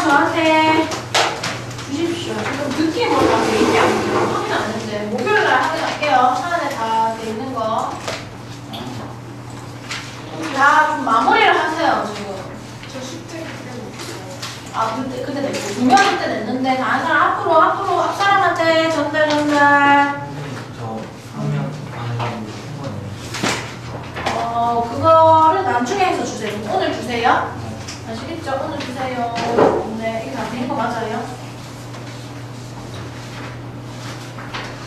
저한테 주십시오. 지금 느낌으로 다 돼 있냐 확인 안 했는데 목요일날 확인할게요. 사안에 다 돼 있는 거. 다 좀 마무리를 하세요 지금. 저 숙제 그때 못했어요. 아 그때 냈고 2명 때 냈는데 다른 사람 앞으로 앞 사람한테 전달. 저 학년 안에 그거를 나중에 해서 주세요. 오늘 주세요. 아시겠죠? 오늘 주세요. 네, 이게 다 된 거 맞아요?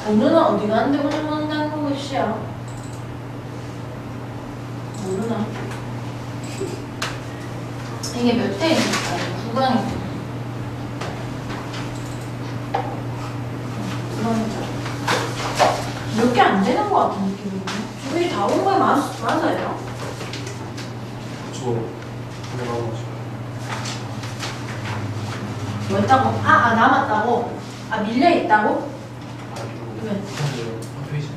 오늘은 어디 가는데 오늘 만나는 것이야? 모르나? 이게 몇 회입니까? 9강이죠. 9강이죠. 몇 개 안 되는 것 같은 느낌이에요. 주변이 다 온 거에 맞아요? 저 들어가가지고 뭐 있다고? 남았다고? 밀려 있다고? 왜? 한 페이지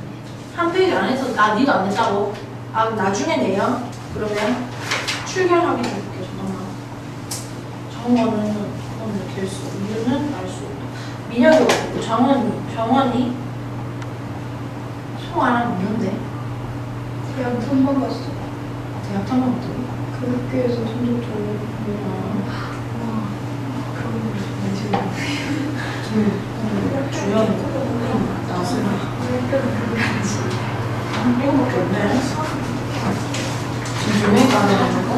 한 페이지 안 해서 니도 안 냈다고? 그럼 나중에 내요? 그러면 출결하기 해볼게요. 잠깐만. 정원은 될수 이유는 알 수 없다. 민혁이 없고 정원이 송아랑 없는데 대학 탐방 갔어. 대학 탐방 어떻게? 그 학교에서 성적 좋은 그런 걸 주연 나왔으나 이거밖에 없네. 지금 조명이 가려가지고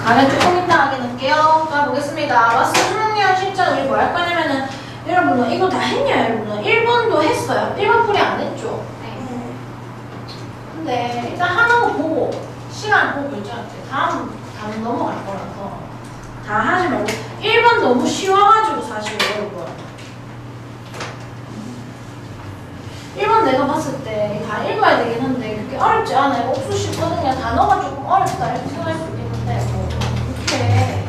가면 조금 이따 확인할게요. 가보겠습니다. 마스 수능여행 실전 우리 뭐 할 거냐면은 여러분은 이거 다 했냐 여러분은 1번도 했어요. 1번 풀이 안 했죠? 근데 일단 하는 거 보고 시간 보고 결정할게요. 다음 넘어갈 거라서 다 하지 말고 1번 너무 쉬워가지고 사실 여러분 1번 내가 봤을 때 다 읽어야 되긴 한데 그렇게 어렵지 않아요. 옥수 쉽거든요. 단어가 조금 어렵다 이렇게 생각할 수 있겠는데 뭐 그렇게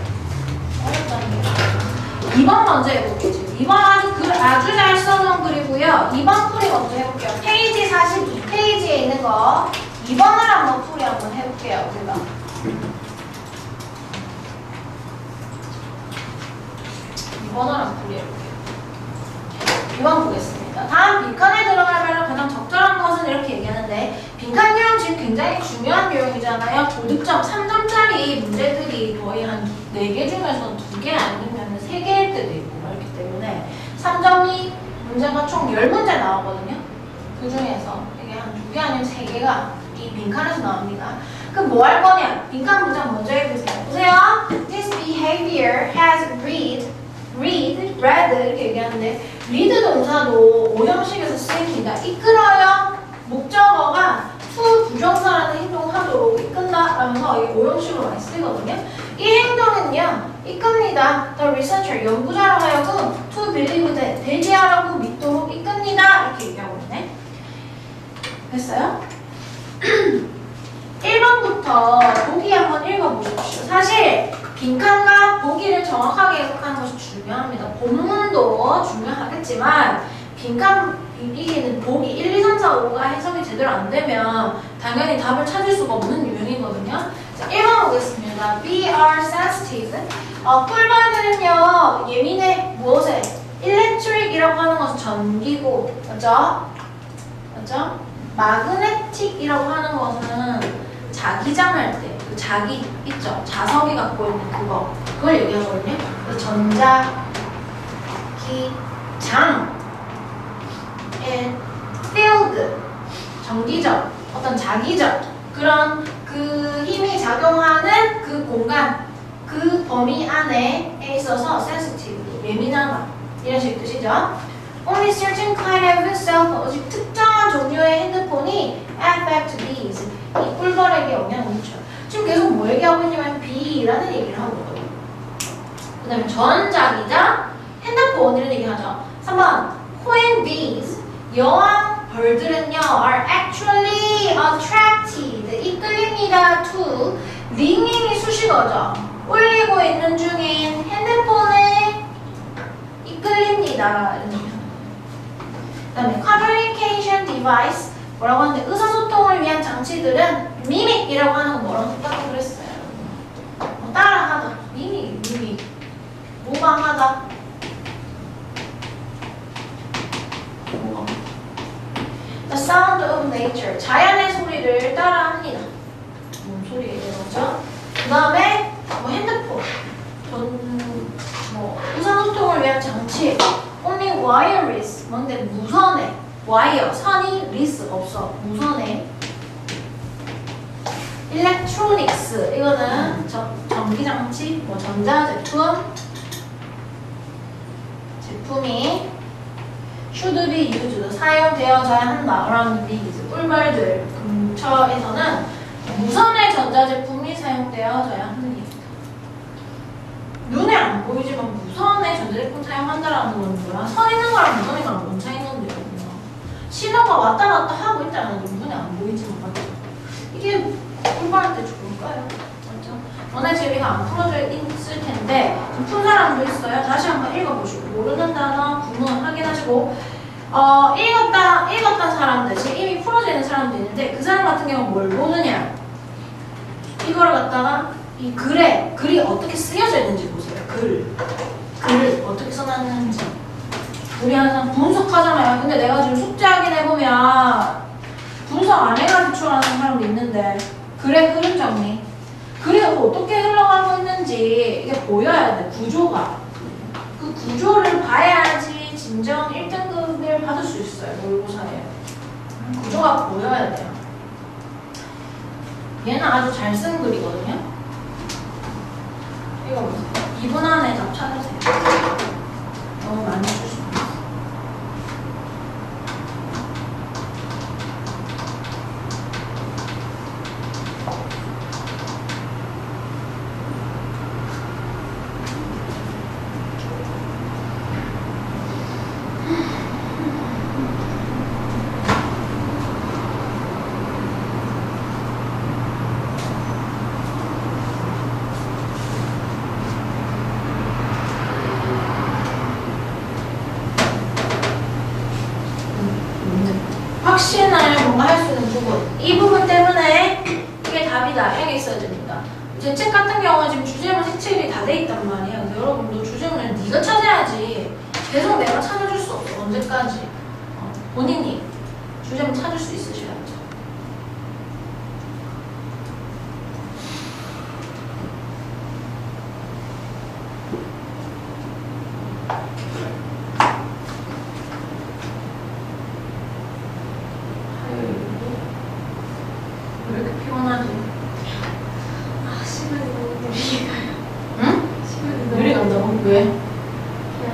어렵다는 게 2번 먼저 해볼게요. 2번 아주 잘 써놓은 글이고요. 2번 풀이 먼저 해볼게요. 페이지 42페이지에 있는 거 2번을 한번 풀이 한번 해볼게요. 우리가 2번을 한번 풀이 해볼게요. 2번 보겠습니다. 다음 빈칸에 들어가면 가장 적절한 것은 이렇게 얘기하는데 빈칸 유형 지금 굉장히 중요한 유형이잖아요. 고득점 3점짜리 문제들이 거의 한 4개 중에서 2개 아니면 3개일 때도 있고 그렇기 때문에 3점이 문제가 총 10문제 나오거든요. 그 중에서 이게 한 2개 아니면 3개가 이 빈칸에서 나옵니다. 그럼 뭐 할 거냐? 빈칸 문장 먼저 해보세요. 보세요. This behavior has read, read, read 이렇게 얘기하는데 read 동사도 오형식에서 쓰입니다. 이끌어요. 목적어가 to 부정사라는 행동을 하도록 이끈다 라면서 이게 오형식으로 많이 쓰이거든요. 이 행동은요. 이끕니다. The researcher, 연구자로 하여금 to believe that, 대지하라고 믿도록 이끕니다. 이렇게 얘기하고 있네. 됐어요? 1번부터 보기 한번 읽어보십시오. 사실 빈칸과 보기를 정확하게 해석하는 것이 중요합니다. 본문도 중요하겠지만 빈칸 이기는 보기 1, 2, 3, 4, 5가 해석이 제대로 안 되면 당연히 답을 찾을 수가 없는 유형이거든요. 자, 1번 보겠습니다. We are sensitive. 꿀벌들은요 예민해. 무엇에? electric이라고 하는 것은 전기고, 맞죠? 맞죠? magnetic이라고 하는 것은 자기장할 때, 그 자기 있죠? 자석이 갖고 있는 그걸 얘기하거든요. 전자, 기장, and field, 정기적, 어떤 자기적 그런 그 힘이 작용하는 그 공간, 그 범위 안에 있어서 sensitive, 예민하다 이런 식의 뜻이죠. Only certain kind of cell phone, 오직 특정한 종류의 핸드폰이 affect these, 이 꿀벌에게 영향을 미쳐요. 지금 계속 뭐 얘기하고 있냐면 B라는 얘기를 하고 있거든요. 그 다음에 전자기장, 핸드폰 이런 얘기 하죠. 3번, queen bees, 여왕 벌들은요 are actually attracted, 이끌립니다 to, ringing이 수식어죠. 울리고 있는 중인 핸드폰에 이끌립니다. 이런 얘기. 그 다음에 communication device, 뭐라고 하는데 의사소통을 위한 장치들은 mimic이라고 하는 건 뭐랑 똑같다고 그랬어요. 따라하다. mimic. 뭐가 무성하다. The sound of nature. 자연의 소리를 따라합니다. 뭔 소리예요, 그렇죠? 그 다음에 뭐 핸드폰, 뭐 의사소통을 위한 장치. Only wireless. 뭔데 무선에. 와이어, 선이 리스 없어. 무선에. Electronics. 이거는 전기장치, 뭐 제품이 should be used. 사용되어져야 한다. 라는 these. 꿀벌들 근처에서는 무선의 전자제품이 사용되어져야 합니다. 눈에 안 보이지만 무선의 전자제품 사용한다라는 건 뭐야? 선 있는 거랑 무선 있는 거랑 뭔 차이인 건데요? 신호가 왔다 갔다 하고 있다는 건 눈에 안 보이지만 맞죠? 이게 공부할 때 좋을까요? 맞죠? 너네 제비가 안 풀어져 있을 텐데 푼 사람도 있어요. 다시 한번 읽어보시고 모르는 단어 구문 확인하시고 읽었던 사람들 지금 이미 풀어져 있는 사람도 있는데 그 사람 같은 경우는 뭘 보느냐? 이거를 갖다가 이 글이 어떻게 쓰여져 있는지 보세요. 글을 어떻게 써놨는지. 우리 항상 분석하잖아요. 근데 내가 지금 숙제 확인해보면 분석 안 해가지고 추천하는 사람도 있는데 글의 흐름 정리. 글이 어떻게 흘러가고 있는지 이게 보여야 돼. 구조가. 그 구조를 봐야지 진정 1등급을 받을 수 있어요. 모의고사에. 구조가 보여야 돼요. 얘는 아주 잘 쓴 글이거든요. 이거 보세요. 2분 안에 답 찾으세요. 너무 많이 주시면 확신을 뭔가 할 수 있는 부분. 이 부분 때문에 이게 답이다. 이게 있어야 됩니다. 제 책 같은 경우는 지금 주제문 색칠이 다 돼 있단 말이에요. 근데 여러분도 주제문을 네가 찾아야지. 계속 내가 찾아줄 수 없어. 언제까지. 본인이 주제문 찾을 수 있으셔야죠. 왜 이렇게 피곤하지? 아, 시간이 너무 느리게 가요. 응? 시간이 너무 느리 간다고? 왜? 그냥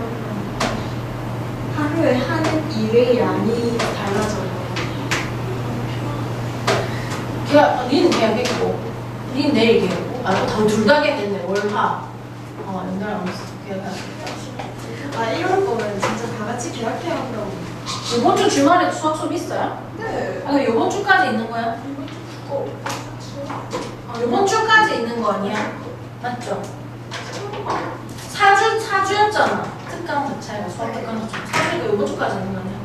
하루에 하는 일의 양이 달라져요. 니는 계약했고, 니는 내일 계약했고, 둘다 계약했네. 월화. 연달아서 계약하겠다. 아, 이럴 거면 진짜 다 같이 계약해야 한다고. 이번 주 주말에 수학 수업 있어요? 네. 근데 이번 주까지 있는 거야? 이번 주까지 있는 거 아니야? 맞죠? 4주였잖아. 특강 자체가 수학 특강 자체가 4주니까 이번 주까지 있는 거 아니야?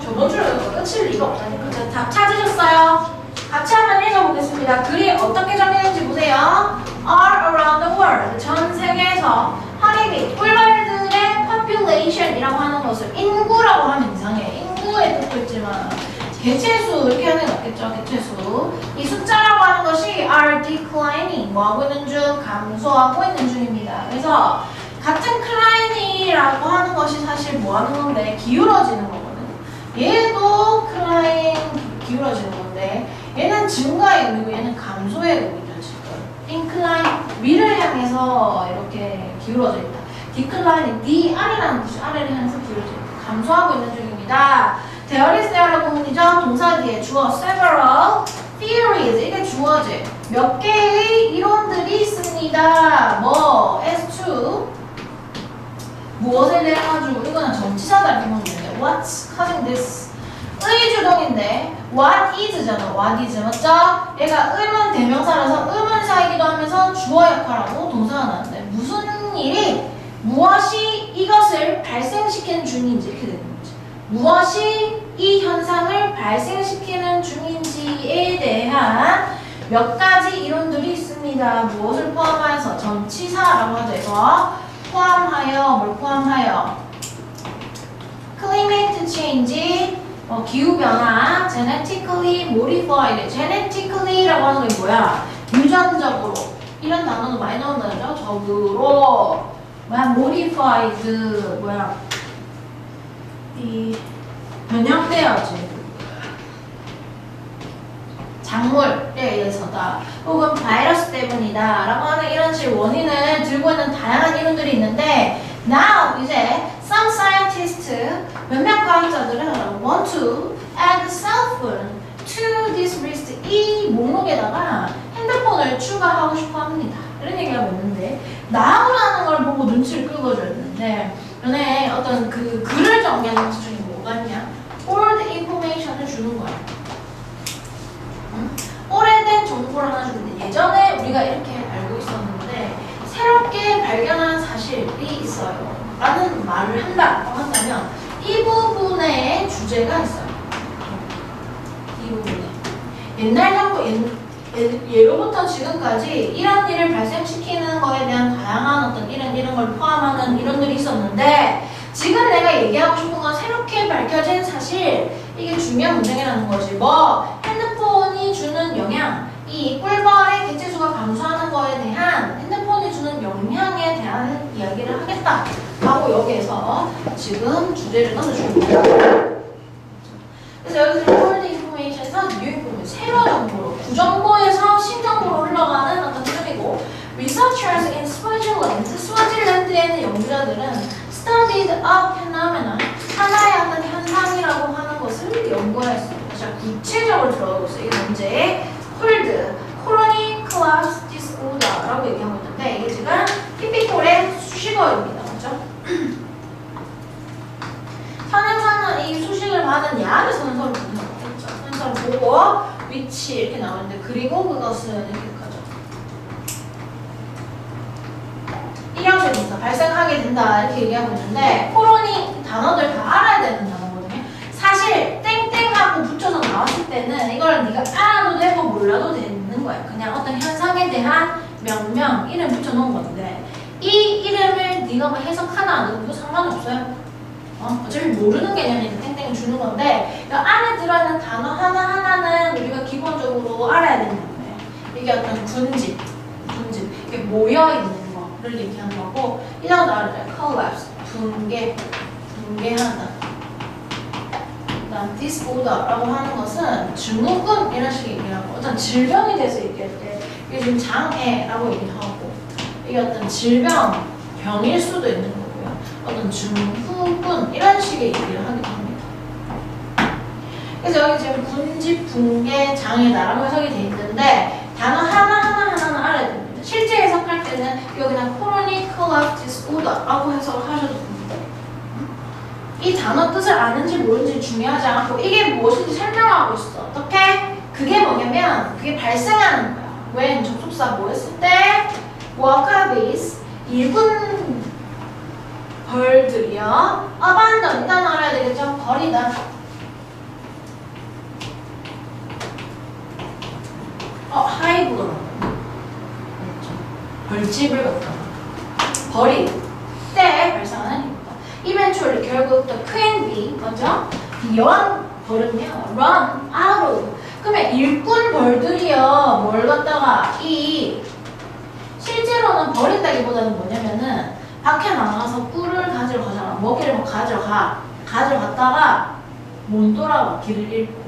저번 주는 끝일 리가 없다니까. 자, 답 찾으셨어요? 같이 한번 읽어보겠습니다. 글이 어떻게 정리되는지 보세요. All around the world. 전 세계에서 허리비, 꿀벌들의 population이라고 하는 것을 인구라고 하면 이상해. 인구의 뜻도 있지만 개체수 이렇게 하는 게 낫겠죠. 개체수. 이 숫자라고 하는 것이 are declining. 뭐 하고 있는 중? 감소하고 있는 중입니다. 그래서 같은 클라인이라고 하는 것이 사실 뭐 하는 건데 기울어지는 거거든. 얘도 클라인 기울어지는 건데 얘는 증가해 가고 얘는 감소해 가고 있죠. 지금 incline 위를 향해서 이렇게 기울어져 있다. decline D 아래라는 뜻이 아래를 향해서 기울어져 있다. 감소하고 있는 중입니다. There is there라고 문이죠. 동사 뒤에 주어 several theories 이게 주어지 몇 개의 이론들이 있습니다. 뭐 as to 무엇에 대해 가지고 이거는 전치사다 이렇게 보면 되는데 what's causing this 의주동인데 what is잖아. what is 맞죠? 얘가 의문 대명사라서 의문사이기도 하면서 주어 역할하고 동사가 나는데 무슨 일이 무엇이 이것을 발생시키는 중인지 이렇게 되는 거지. 무엇이 이 현상을 발생시키는 중인지에 대한 몇 가지 이론들이 있습니다. 있습니다. 무엇을 포함하여서 전치사라고 하죠. 이거 포함하여 뭘 포함하여 climate change 기후변화 genetically modified genetically라고 하는 게 뭐야? 유전적으로 이런 단어도 많이 나온다죠. 적으로 뭐야? modified 뭐야? 이 변형되어진 작물에 의해서다 혹은 바이러스 때문이다 라고 하는 이런 식의 원인을 들고 있는 다양한 이론들이 있는데 now 이제 some scientists 몇몇 과학자들은 want to add cell phone to this list 이 목록에다가 핸드폰을 추가하고 싶어 합니다. 이런 얘기가 있는데 now라는 걸 보고 눈치를 끌어줘야 되는데 전에 어떤 그 글을 정리하는 것 중에 뭐가 있냐 old information을 주는 거야. 오래된 정보를 하나 주는데 예전에 우리가 이렇게 알고 있었는데 새롭게 발견한 사실이 있어요 라는 말을 한다고 한다면 이 부분에 주제가 있어요. 이 부분에 옛날 정보 예로부터 지금까지 이런 일을 발생시키는 거에 대한 다양한 어떤 이런 걸 포함하는 이론들이 있었는데 지금 내가 얘기하고 싶은 건 새롭게 밝혀진 사실 이게 중요한 문장이라는 거지. 뭐 핸드폰이 주는 영향 이 꿀벌의 개체수가 감소하는 거에 대한 핸드폰이 주는 영향에 대한 이야기를 하겠다 하고 여기에서 지금 주제를 넣어주는 거예요. 그래서 여기서 old information에서 new information 새로 정보로 구정보에서 신정보로 흘러가는 어떤 흐름이고 researchers in 스와질랜드에 있는 연구자들은 studied a phenomenon 하나의 어떤 현상이라고 하는 것을 연구하였습니다. 자, 구체적으로 들어가고 있어요. 이 문제에 called chronic collapse disorder라고 얘기하고 있는데 이게 지금 티피컬의 수식어입니다. 맞죠? 선행사는 이 수식을 받은 약의 선서를 보는 거겠죠. 선서를 보고 위치 이렇게 나오는데 그리고 그것은 이렇게 가죠. 일형식에서 발생하게 된다 이렇게 얘기하고 있는데 코로니 단어들 다 알아야 되는 단어거든요. 사실 땡땡하고 붙여서 나왔을 때는 이걸 네가 알아도 되고 몰라도 되는 거야. 그냥 어떤 현상에 대한 명명 이름 붙여놓은 건데 이 이름을 네가 뭐 해석하나 안 해도 상관없어요. 어차피 모르는 개념이니까 땡땡을 주는 건데 이 안에 들어있는 단어 하나하나는 우리가 기본적으로 알아야 되는 거예요. 이게 어떤 군집 이게 모여있는 를 얘기하는 거고 이 단어도 알아요. collapse 붕괴하다. 그다음 disorder라고 하는 것은 증후군 이런 식의 얘기를 하고 어떤 질병에 대해서 얘기할 때 이게 지금 장애라고 얘기하고 이게 어떤 질병 병일 수도 있는 거고요. 어떤 증후군 이런 식의 얘기를 하기도 합니다. 그래서 여기 지금 군집 붕괴 장애다라고 해석이 돼 있는데 단어 하나하나는 알아야 됩니다. 실제 해석할 때는 여기다 chronic collapse disorder라고 해석을 하셔도 됩니다. 이 단어 뜻을 아는지 모르는지 중요하지 않고 이게 무엇인지 설명하고 있어. 어떻게? 그게 뭐냐면 그게 발생하는 거야. when 접속사 뭐 했을 때 wallabies 일군 벌들이요. abandon 이 단어 알아야 되겠죠? 버리다. hive로 벌집을 갖다가 버릴 때 발생하는 힘이다. eventually 결국 the queen bee 먼저 여왕 벌은요 run out of 그러면 일꾼 벌들이요 뭘 갖다가 이 실제로는 버린다기보다는 뭐냐면은 밖에 나가서 꿀을 가지러 가잖아. 먹이를 뭐 가지러 갔다가 못 돌아와. 길을 잃고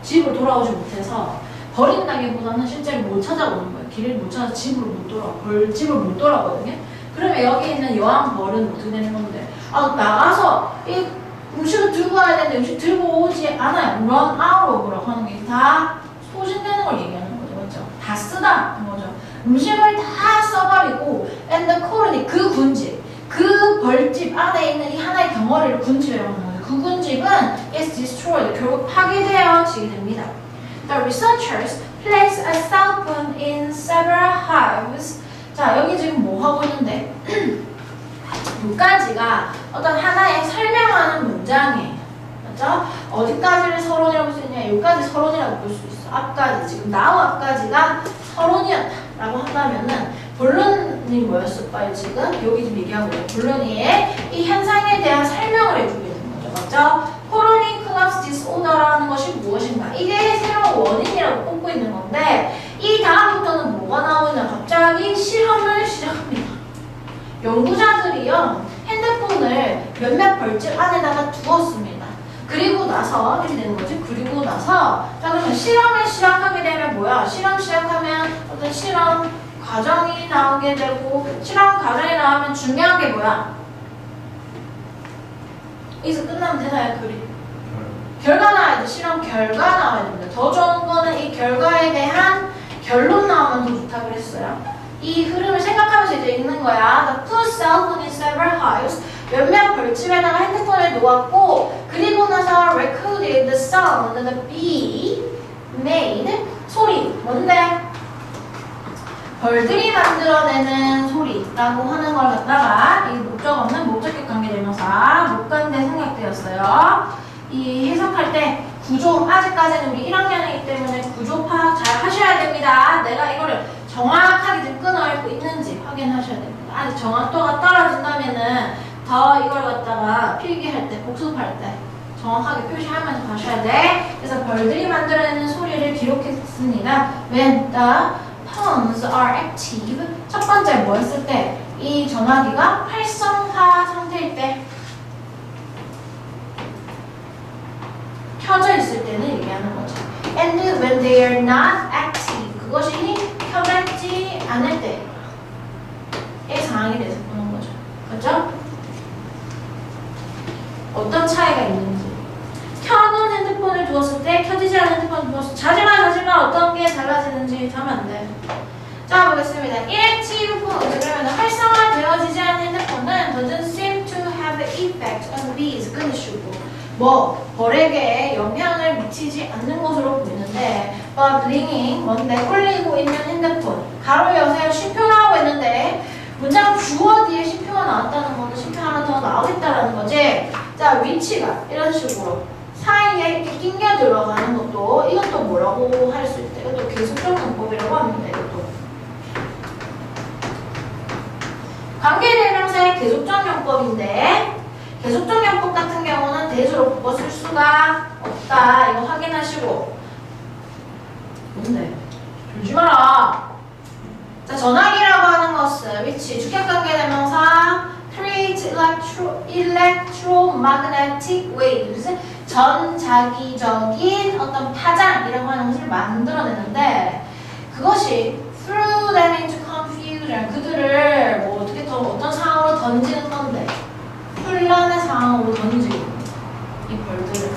집으로 돌아오지 못해서 버린다기보다는 실제로 못 찾아오는 거예요. 길을 못 찾아서 집으로 못 돌아와. 벌집을 못 돌아오거든요. 그러면 여기 있는 여왕 벌은 어떻게 되는 건데 나가서 이 음식을 들고 와야 되는데 음식 들고 오지 않아요. run out of라고 하는 게 다 소진되는 걸 얘기하는 거죠. 맞죠? 다 쓰다 거죠. 음식을 다 써버리고 and the colony 그 군집 그 벌집 안에 있는 이 하나의 덩어리를 군집이라고 하는 거예요. 그 군집은 is destroyed 결국 파괴되어지게 됩니다. The researchers place a cell phone in several hives. 자 여기 지금 뭐 하고 있는데 여기까지가 어떤 하나의 설명하는 문장이에요. 맞죠? 어디까지를 서론이라고 볼 수 있냐? 여기까지 서론이라고 볼 수 있어. 앞까지 지금 now 앞까지가 서론이었다. 라고 한다면은 본론이 뭐였을까요? 지금 여기 지금 얘기하고 있는 본론이 이 현상에 대한 설명을 해주고 있는 거죠. 맞죠? 코로니 클럽스 디스오더라는 것이 무엇인가? 이게 새로운 원인이라고 꼽고 있는 건데 이 다음부터는 뭐가 나오냐? 갑자기 실험을 시작합니다. 연구자들이요 핸드폰을 몇몇 벌집 안에다가 두었습니다. 그리고 나서 이렇게 되는 거지. 그리고 나서 자 그러면 실험을 시작하게 되면 뭐야? 실험 시작하면 어떤 실험 과정이 나오게 되고 실험 과정이 나오면 중요한 게 뭐야? 여기서 끝나면 되나요? 그림? 결과 나와야 돼. 실험 결과 나와야 됩니다. 더 좋은 거는 이 결과에 대한 결론 나오면 더 좋다 그랬어요. 이 흐름을 생각하면서 이제 읽는 거야. The put cell phone in several hives. 몇몇 벌집에다가 핸드폰을 놓았고 그리고 나서 recorded the sound the bee made. 소리. 뭔데? 벌들이 만들어내는 소리라고 하는 걸 갖다가 이 목적 없는 목적격 관계대명사 목관대 생략되었어요. 이 해석할 때 구조 아직까지는 우리 1학년이기 때문에 구조 파악 잘 하셔야 됩니다. 내가 이거를 정확하게 지금 끊어읽고 있는지 확인하셔야 됩니다. 아직 정확도가 떨어진다면은 더 이걸 갖다가 필기할 때 복습할 때 정확하게 표시하면서 가셔야 돼. 그래서 벌들이 만들어내는 소리를 기록했습니다. When the phones are active. 첫 번째 뭐였을 때? 이 전화기가 활성화 상태일 때. 켜져 있을 때는 얘기하는 거죠. And when they are not active. 그것이 켜져 있지 않을 때의 상황에 대해서 보는 거죠. 그렇죠? 어떤 차이가 있는지. 켜놓은 핸드폰을 두었을 때, 켜지지 않은 핸드폰을 두었을 때 자지마 어떤 게 달라지는지 하면 안 돼. 자 보겠습니다. Inactive phones. 그러면 활성화되어지지 않은 핸드폰은 doesn't seem to have an effect on bees. 끊으시고 벌에게 영향을 미치지 않는 것으로 보이는데 but ringing 뭔데 울리고 있는 핸드폰 가로 여세요 쉼표 나오고 있는데 문장 주어 뒤에 쉼표가 나왔다는 거는 쉼표 하나 더 나오겠다라는 거지. 자 위치가 이런 식으로 사이에 이렇게 끼겨 들어가는 것도 이것도 뭐라고 할 수 있대. 이것도 계속적 용법이라고 합니다. 이것도 관계대명사의 계속적 용법인데 계속적 용법 같은 경우는 대수로 바꿔 쓸 수가 없다. 이거 확인하시고. 뭔데? 졸지 마라. 자, 전화기라고 하는 것은 위치, 주격관계대명사 create electromagnetic waves 전자기적인 어떤 파장이라고 하는 것을 만들어내는데 그것이 threw them into confusion 그들을 뭐 어떻게 더 어떤 상황으로 던지는 건데 혼란의 상황으로 던지고 이 벌들을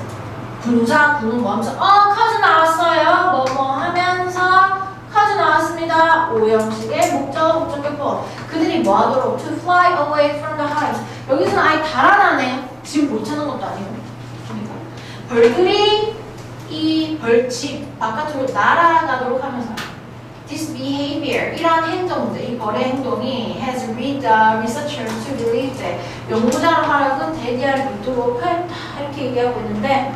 분사 구는 뭐 하면서 카드 나왔어요 뭐뭐 하면서 카드 나왔습니다. 오형식의 목적격보 그들이 뭐 하도록 to fly away from the hives 여기서는 아예 달아나네요. 지금 못 찾는 것도 아니고 그러니까 벌들이 이 벌집 바깥으로 날아가도록 하면서 This behavior, 이러한 행동들, 이 벌의 행동이 has led the researchers to believe that 연구자로 하여금 대기할 믿도록 했다 이렇게 얘기하고 있는데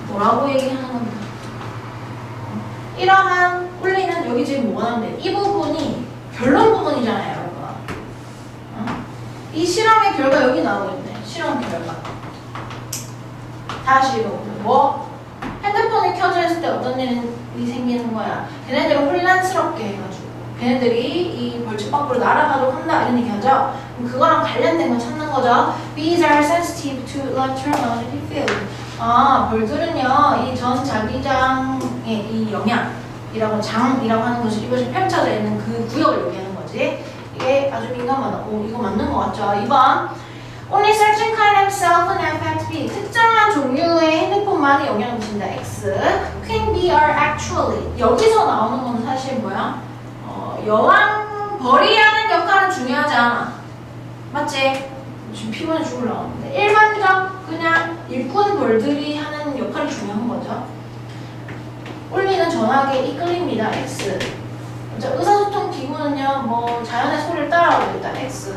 뭐라고 얘기하는 겁니까? 이러한 울리는 여기 지금 뭐가 나오는데 이 부분이 결론 부분이잖아요, 여러분. 이 실험의 결과 여기 나오고 있네. 실험 결과. 다시 읽어보면 뭐? 핸드폰이 켜져 있을 때 어떤 일이 생기는 거야? 걔네들을 혼란스럽게 해가지고 걔네들이 이 벌집 밖으로 날아가도록 한다 이런 얘기하죠? 그럼 그거랑 관련된 거 찾는 거죠. Bees are sensitive to electromagnetic field. 벌들은요 이 전자기장의 이 영향이라고 장이라고 하는 것이 이것이 펼쳐져 있는 그 구역을 얘기하는 거지. 이게 아주 민감하다. 이거 맞는 거 같죠? 2번 Only certain kind of cell phone affect B. 특정한 종류의 핸드폰만이 영향을 미친다. X. Queen bee are actually. 여기서 나오는 건 사실 뭐야? 여왕 벌이 하는 역할은 중요하지 않아. 맞지? 지금 피곤해 죽으려고 하는데 일반적 그냥 일꾼 벌들이 하는 역할이 중요한 거죠. 울리는 전화기에 이끌립니다. X. 의사소통 기구는요, 뭐 자연의 소리를 따라가고 있다. X.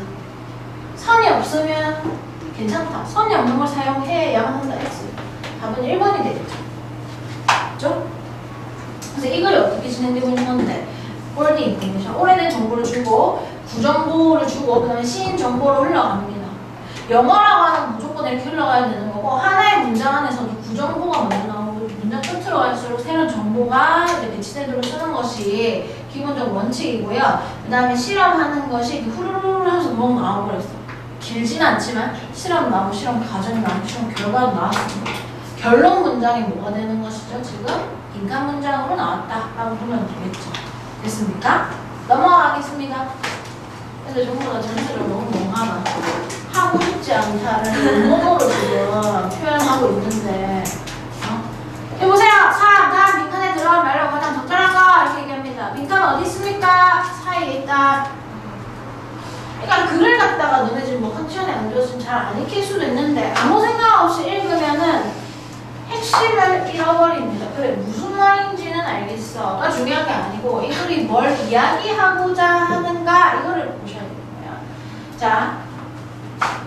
선이 없으면 괜찮다. 선이 없는 걸 사용해야만 한다. X. 답은 1번이 되겠죠. 그렇죠? 그래서 이 글이 어떻게 진행되고 있는 건데 old information. 오래된 정보를 주고 구정보를 주고 그 다음에 신 정보로 흘러갑니다. 영어라고 하는 무조건 이렇게 흘러가야 되는 거고 하나의 문장 안에서도 구정보가 먼저 나오고 문장 끝으로 갈수록 새로운 정보가 이제 배치되도록 쓰는 것이 기본적 원칙이고요. 그 다음에 실험하는 것이 후루룩 하면서 뭐 나와버렸어. 길진 않지만 실험 나오고 실험 과정이 나오고 실험 결과도 나왔습니다. 결론 문장이 뭐가 되는 것이죠? 지금 인간 문장으로 나왔다라고 보면 되겠죠. 됐습니까? 넘어가겠습니다. 근데 전부 다 전체를 너무 멍하다. 하고 싶지 않다를 원어로 지금 표현하고 있는데 해보세요. 3. 다음 빈칸에 들어간 말로 가장 적절한 거 이렇게 얘기합니다. 빈칸 어디 있습니까? 사이에 있다. 그러니까 글을 갖다가 너네 지금 뭐 컨디션에 안 좋았으면 잘 안 익힐 수도 있는데 아무 생각 없이 읽으면은 핵심을 잃어버립니다. 그래 무슨 말인지는 알겠어가 중요한 게 아니고 이 글이 뭘 이야기하고자 하는가 이거를 보셔야 되는 거야. 자,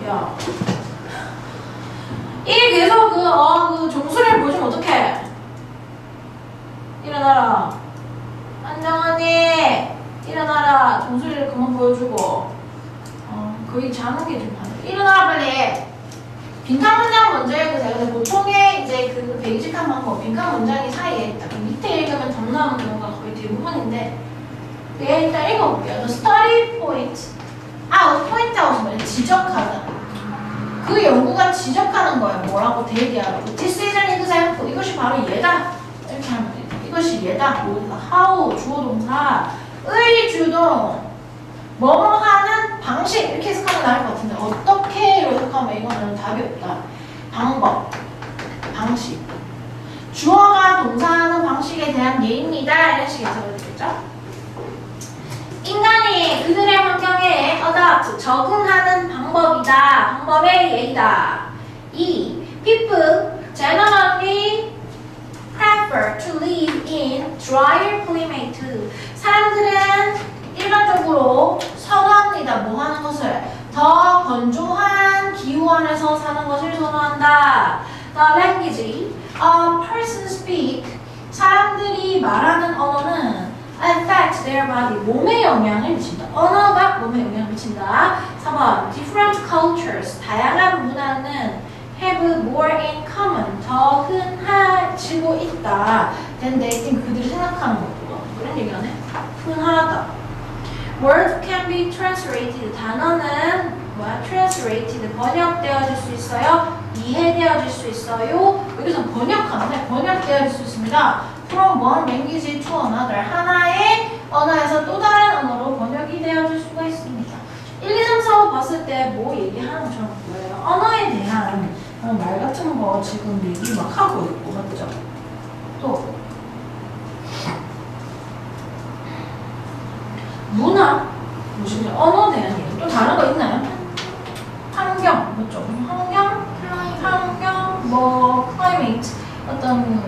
야, 이게 계속 그 종소리를 보여주면 어떡해? 일어나라. 안정언니 일어나라. 종소리를 그만 보여주고 거의 자는 게 좀 많아. 일어나라 빨리. 빈칸 문장 먼저 읽으세요. 근데 보통의 이제 그 베이직한 방법, 빈칸 문장이 사이에 있다. 밑에 읽으면 답 나오는 경우가 거의 대부분인데, 얘 일단 읽어볼게요. The study point. point out은 뭐예요? 지적하다. 그 연구가 지적하는 거예요. 뭐라고 대기하라고. This is an example. 이것이 바로 얘다. 이렇게 하면 돼요. 이것이 얘다. how, 주어 동사의 주동. 뭐뭐 하는 방식 이렇게 해석하면 나을 것 같은데 어떻게로 해석하면 이거는 답이 없다. 방법, 방식. 주어가 동사하는 방식에 대한 예입니다. 이런 식의 해석을 되겠죠? 인간이 그들의 환경에 adapt, 적응하는 방법이다. 방법의 예이다. 2. People generally prefer to live in drier climate. 사람들은 일반적으로 선호합니다. 뭐 하는 것을? 더 건조한 기후 안에서 사는 것을 선호한다. The language a person speak. 사람들이 말하는 언어는 affect their body. 몸에 영향을 미친다. 언어가 몸에 영향을 미친다. 4번 different cultures. 다양한 문화는 have more in common. 더 흔해지고 있다. than they think. 그들이 생각하는 것보다. 그런 얘기하네. 흔하다. Word can be translated. 단어는 뭐야? translated. 번역되어질 수 있어요. 이해되어질 수 있어요. 여기서 번역하는데 번역되어질 수 있습니다. From one language to another. 하나의 언어에서 또 다른 언어로 번역이 되어질 수가 있습니다. 1, 2, 3, 4 봤을 때 뭐 얘기하는 것처럼 보여요. 언어에 대한 말 같은 거 지금 얘기 막 하고 있고 맞죠? 또 문화, 무슨 언어에 대한 얘기. 또 다른 거 있나요? 환경, 맞죠? 환경, 뭐 climate, 어떤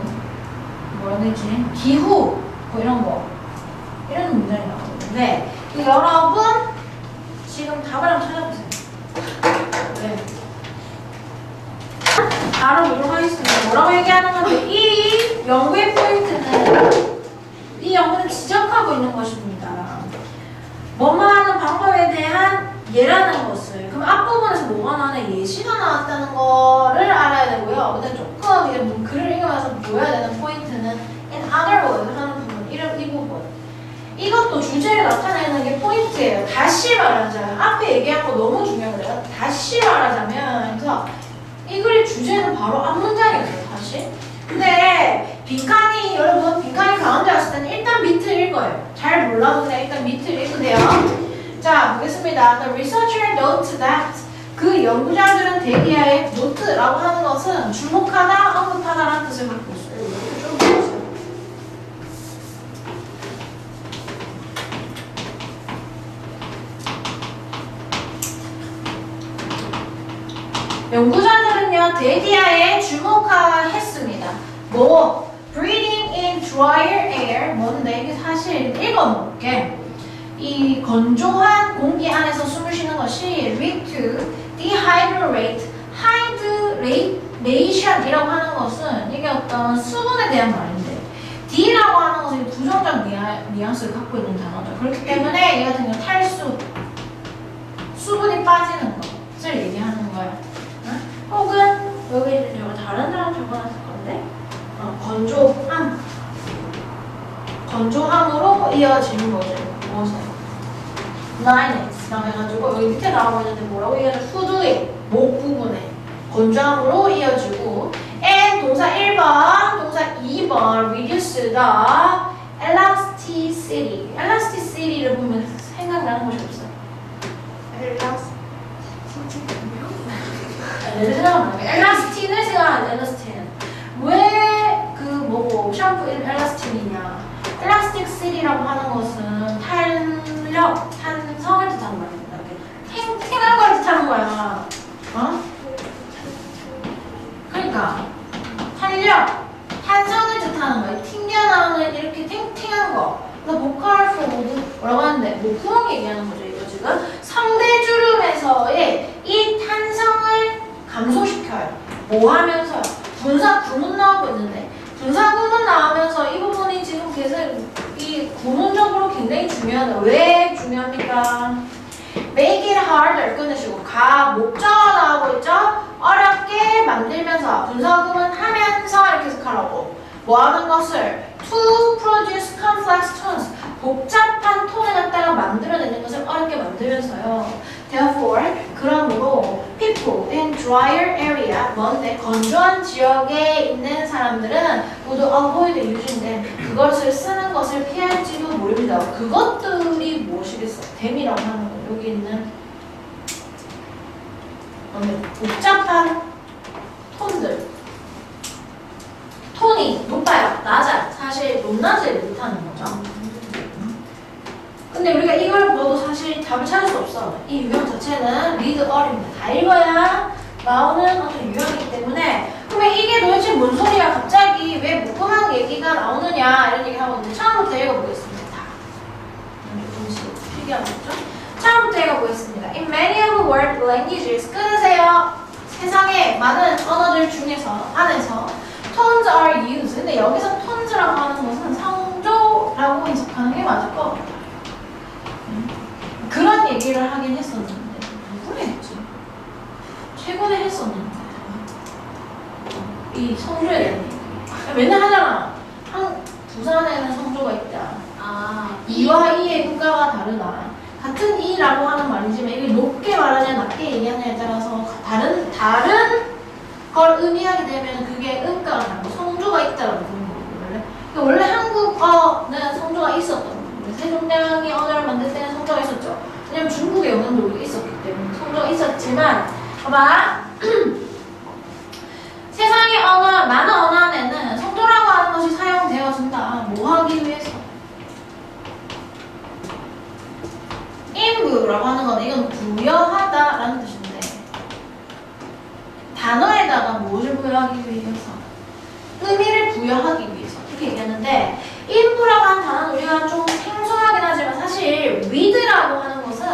뭐라 해야 되지? 기후, 뭐 이런 거, 이런 문장이 나오는데 여러분 지금 답을 한번 찾아보세요. 네. 알아보도록 하겠습니다. 뭐라고 얘기하는 건데 이 연구의 포인트는 이 연구는 지적하고 있는 것입니다. 뭐뭐 하는 방법에 대한 예라는 것을. 그럼 앞부분에서 뭐가 나오냐? 예시가 나왔다는 거를 알아야 되고요. 근데 조금 이제 글을 읽으면서 보여야 되는 포인트는 in other words 하는 부분, 이 부분. 이것도 주제를 나타내는 게 포인트예요. 다시 말하자면 앞에 얘기한 거 너무 중요해요. 다시 말하자면 그래서 이 글의 주제는 바로 앞 문장이었어요. 다시. 근데 빈칸이 여러분 빈칸이 가운데 왔을 때는 일단 밑을 읽어요. 잘 몰라도 그냥 일단 밑을 읽으세요. 자 보겠습니다. The researcher notes that 그 연구자들은 대기하에 note라고 하는 것은 주목하다, 언급하다라는 뜻을 갖고 있어요. 이렇게 좀 보세요. 연구자들은요 대기하에 주목했습니다. 뭐? Breathing in drier air. 뭔데? 이게 사실 읽어놓을게. 이 건조한 공기 안에서 숨을 쉬는 것이 lead to dehydrate, hydration이라고 하는 것은 이게 어떤 수분에 대한 말인데 D라고 하는 것은 부정적 뉘앙스를 갖고 있는 단어죠. 그렇기 때문에 얘 같은 경우 탈수, 수분이 빠지는 것을 얘기하는 거야. 응? 혹은 여기 제가 다른 사람 적어놨을 건데 건조함, 건조함으로 이어지는 거죠. 무엇에? dryness라고 해가지고 여기 밑에 나오고 있는데 뭐라고 얘기하죠? 후두에, 목 부분에 건조함으로 이어지고 and 동사 1번, 동사 2번 reduce the elasticity. elasticity를 보면 생각나는 것이 없어요. 엘라스틴을 생각하는 엘라스틴. 왜 그 뭐고 샴푸 엘라스틴이냐? 엘라스틱 시리라고 하는 것은 탄력, 탄성을 뜻하는 말입니다. 탱탱한 걸 뜻하는 거야. 어? 그러니까 탄력, 탄성을 뜻하는 거야. 튕겨나오는 이렇게 탱탱한 거. 그래서 보컬 포드 뭐라고 하는데 목구멍 얘기하는 거죠. 이거 지금 성대주름에서의 이 탄성을 감소시켜요. 뭐 하면서요? 분사 구문 나오고 있는데 분사 구문 나오면서 이 부분이 지금 계속 이 구문적으로 굉장히 중요하다. 왜 중요합니까? make it harder 끊으시고 목적어 나오고 있죠? 어렵게 만들면서 분사 구문 하면서 이렇게 해석하라고 뭐 하는 것을 to produce complex tones 복잡한 톤을 갖다가 만들어내는 것을 어렵게 만들면서요. Therefore, 그러므로 people in drier area, 먼데 건조한 지역에 있는 사람들은 모두 avoid using 그것을 쓰는 것을 피할지도 모릅니다. 그것들이 무엇이겠어? them이라고 하는 거 여기 있는 복잡한 톤들. 톤이 높아요, 낮아요. 사실 높낮이를 못하는 거죠. 근데 우리가 이걸 보고 사실 답을 찾을 수 없어. 이 유형 자체는 read all입니다. 다 읽어야 나오는 어떤 유형이기 때문에 그러면 이게 도대체 뭔 소리야? 갑자기 왜 목구멍 얘기가 나오느냐 이런 얘기 하고 있는데 처음부터 읽어보겠습니다. 조금씩 필기하고 있죠? 처음부터 읽어보겠습니다. In many of the world languages 끊으세요. 세상의 많은 언어들 중에서 안에서 tones are used. 근데 여기서 tones라고 하는 것은 성조라고 해석하는 게 맞을 것 같아요. 그런 얘기를 하긴 했었는데 누구래 했지? 최근에 했었는데 이 성조에 대한 얘기 맨날 하잖아. 부산에는 성조가 있다. 이와 이의 국가가 다르다. 같은 이라고 하는 말이지만 이게 높게 말하냐 낮게 얘기하냐에 따라서 다른 걸 의미하게 되면 그게 음가가 다르고 성조가 있다라고 보는 거거든요. 원래 한국어는 성조가 있었던 거예요. 세종대왕이 언어를 만들 때는 성조가 있었죠. 왜냐면 중국의 영향도 우리가 있었기 때문에 성조가 있었지만 봐봐. 세상의 언어, 많은 언어 안에는 성조라고 하는 것이 사용되어진다. 뭐 하기 위해서? 인부라고 하는 건 이건 부여하다라는 뜻인데 단어에다가 무엇을 부여하기 위해서? 의미를 부여하기 위해서 이렇게 얘기하는데 인부라고 하는 단어는 우리가 좀 생소하긴 하지만 사실 with라고 하는 것은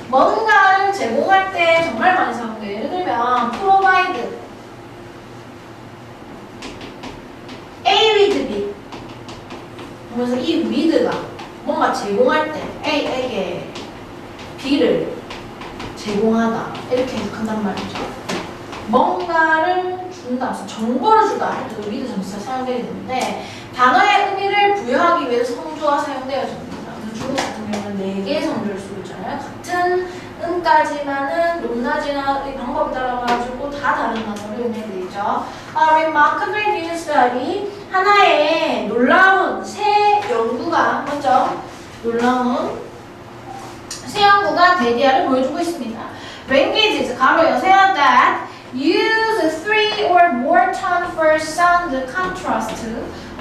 뭔가를 제공할 때 정말 많이 사용돼요. 예를 들면 provide, A with B 그래서 이 with가 뭔가 제공할 때 A에게 B를 제공하다 이렇게 해석한단 말이죠. 뭔가를 준다, 정보를 주다 할 때도 with 전치사 사용되게 되는데 단어의 의미를 부여하기 위해서 성조가 사용되어집니다. 중국 같은 경우는 4개의 성조를 쓰고 있잖아요. 같은 음까지만은 높낮이나 이 방법에 따라가지고 다 다른 단어를 의미되죠. Remarkable new study, 하나의 놀라운 새 연구가 먼저 놀라운 새 연구가 대디아를 보여주고 있습니다. Languages, 가로 여세요 that use 3 or more tone for sound contrast.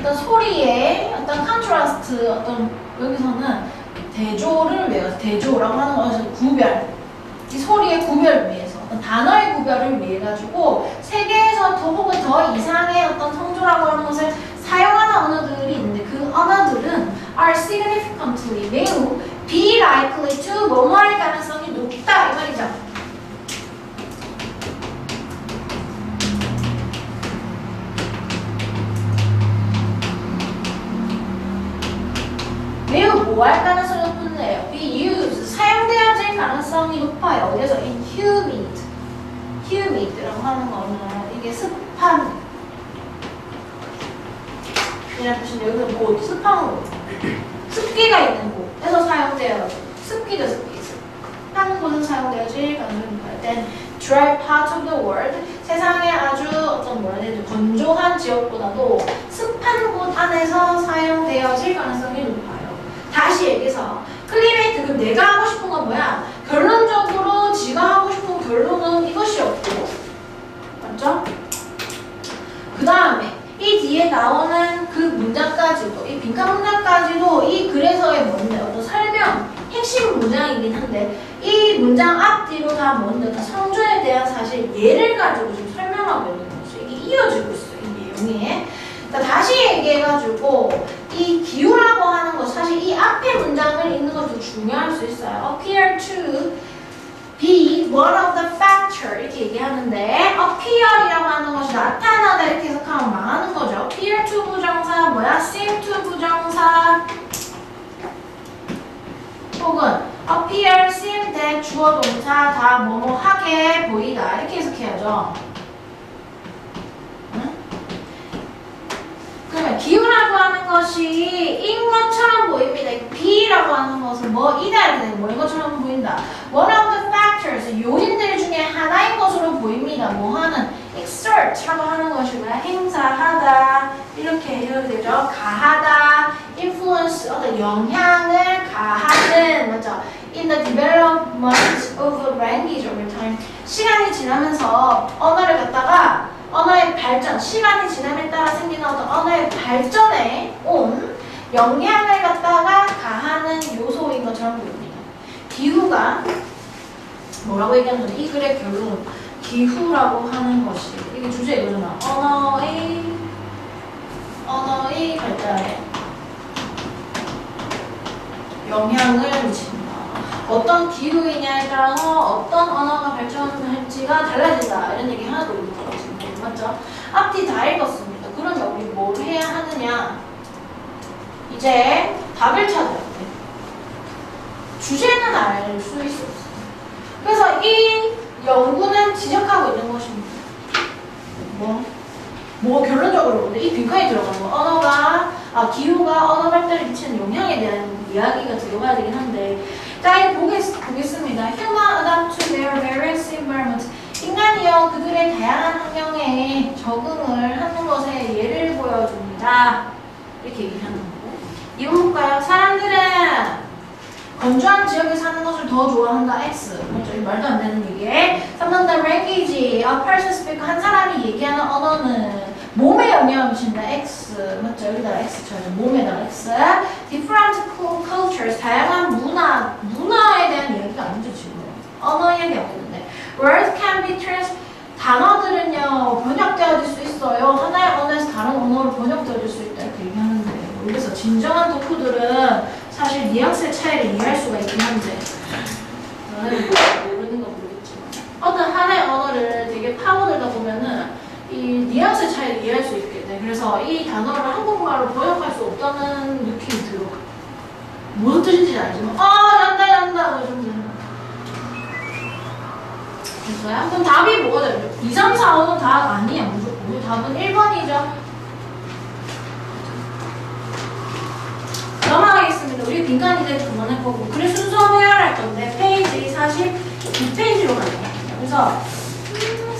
어떤 소리의 어떤 컨트라스트, 어떤 여기서는 대조를 외워서 대조라고 하는 것은 구별, 이 소리의 구별을 위해서 어떤 단어의 구별을 위해 가지고 세계에서 더 혹은 더 이상의 어떤 성조라고 하는 것을 사용하는 언어들이 있는데 그 언어들은 are significantly 매우 be likely to 뭐뭐할 가능성이 높다 이 말이죠. will 뭐 할 가능성이 높은데요? be used 사용되어질 가능성이 높아요. 그래서 in humid라고 하는 거는 이게 습한 이라는 뜻인데 여기서 뭐 습한 곳 습기가 있는 곳에서 사용되어요. 습기죠 습기 습한 곳은 사용되어질 가능성이 높아요. Then dry part of the world 세상의 아주 어떤 뭐라 해야 되지 건조한 지역보다도 습한 곳 안에서 사용되어질 가능성이 높아요. 다시 얘기해서 클리메이트 그럼 내가 하고 싶은 건 뭐야? 결론적으로 지가 하고 싶은 결론은 이것이었고 맞죠? 그 다음에 이 뒤에 나오는 그 문장까지도 이 빈칸 문장까지도 이 글에서의 뭔데 어떤 설명 핵심 문장이긴 한데 이 문장 앞뒤로 다 뭔데 다 성조에 대한 사실 예를 가지고 좀 설명하고 있는 거죠. 이게 이어지고 있어요. 이 내용이. 다시 얘기해가지고 이 기후라고 하는 거 사실 이 앞에 문장을 읽는 것도 중요할 수 있어요. appear to be one of the factor 이렇게 얘기하는데 appear이라고 하는 것이 나타나다 이렇게 해석하면 망하는 거죠. appear to 부정사 뭐야? seem to 부정사 혹은 appear, seem, that 주어 동사 다 뭐뭐 하게 보이다 이렇게 해석해야죠. 그러면 기후라고 하는 것이 인 것처럼 보입니다. be라고 하는 것은 뭐이다 이렇게 되는 뭐인 것처럼 보인다. One of the factors 요인들 중에 하나인 것으로 보입니다. 뭐 하는 exert라고 하는 것이 뭐야? 행사하다 이렇게 해석이 되죠. 가하다, influence 어떤 영향을 가하는 맞죠? In the development of language over time 시간이 지나면서 언어를 갖다가 언어의 발전, 시간이 지남에 따라 생기는 어떤 언어의 발전에 온 영향을 갖다가 가하는 요소인 것처럼 보입니다. 기후가 뭐라고 얘기하는 거죠? 이 글의 결론 기후라고 하는 것이 이게 주제 이거잖아. 언어의 발달에 영향을 미친다. 어떤 기후이냐에 따라서 어떤 언어가 발전할지가 달라진다. 이런 얘기 하나도 없죠. 맞죠? 앞뒤 다 읽었습니다. 그러면 우리 뭘 해야 하느냐? 이제 답을 찾아야 돼. 주제는 알 수 있었어. 그래서 이 연구는 지적하고 있는 것입니다. 뭐 결론적으로 근데 이 빈칸에 들어가는 거 언어가 기후가 언어 발달에 미치는 영향에 대한 이야기가 들어가야 되긴 한데 자 이제 보겠습니다. Human adapt to their various environments. 인간이요 그들의 다양한 환경에 적응을 하는 것에 예를 보여줍니다. 이렇게 얘기하는 거고. 이번 볼까요? 사람들은 건조한 지역에 사는 것을 더 좋아한다. X. 그렇죠? 말도 안 되는 얘기에. 3번 the language, a person speak. 한 사람이 얘기하는 언어는 몸에 영향을 미친다. X. 맞죠? 여기다가 X 쳐야죠. 몸에다가 X. Different cultures. 다양한 문화에 대한 이야기가 아니죠, 지금. 언어 이야기하고 있는데. Words can be 단어들은요, 번역되어질 수 있어요. 하나의 언어에서 다른 언어로 번역되어질 수 있다. 이렇게 얘기하는데. 그래서 진정한 덕후들은 사실 뉘앙스의 차이를 이해할 수가 있긴 한데. 나는 모르는 건 모르겠지만. 어떤 하나의 언어를 되게 파고들다 보면은 이 뉘앙스의 차이를 이해할 수 있게 돼. 그래서 이 단어를 한국말로 번역할 수 없다는 느낌이 들어. 무슨 뜻인지 알지만, 얀다. 됐어요? 그럼 답이 뭐가 되죠? 2, 3, 4, 5는 답 아니야, 무조건. 우리 답은 1번이죠. 넘어가겠습니다. 우리 빈칸 이제 그만할 거고. 그래 순서 회화할 건데, 페이지 42페이지로 가는 거예요. 그래서,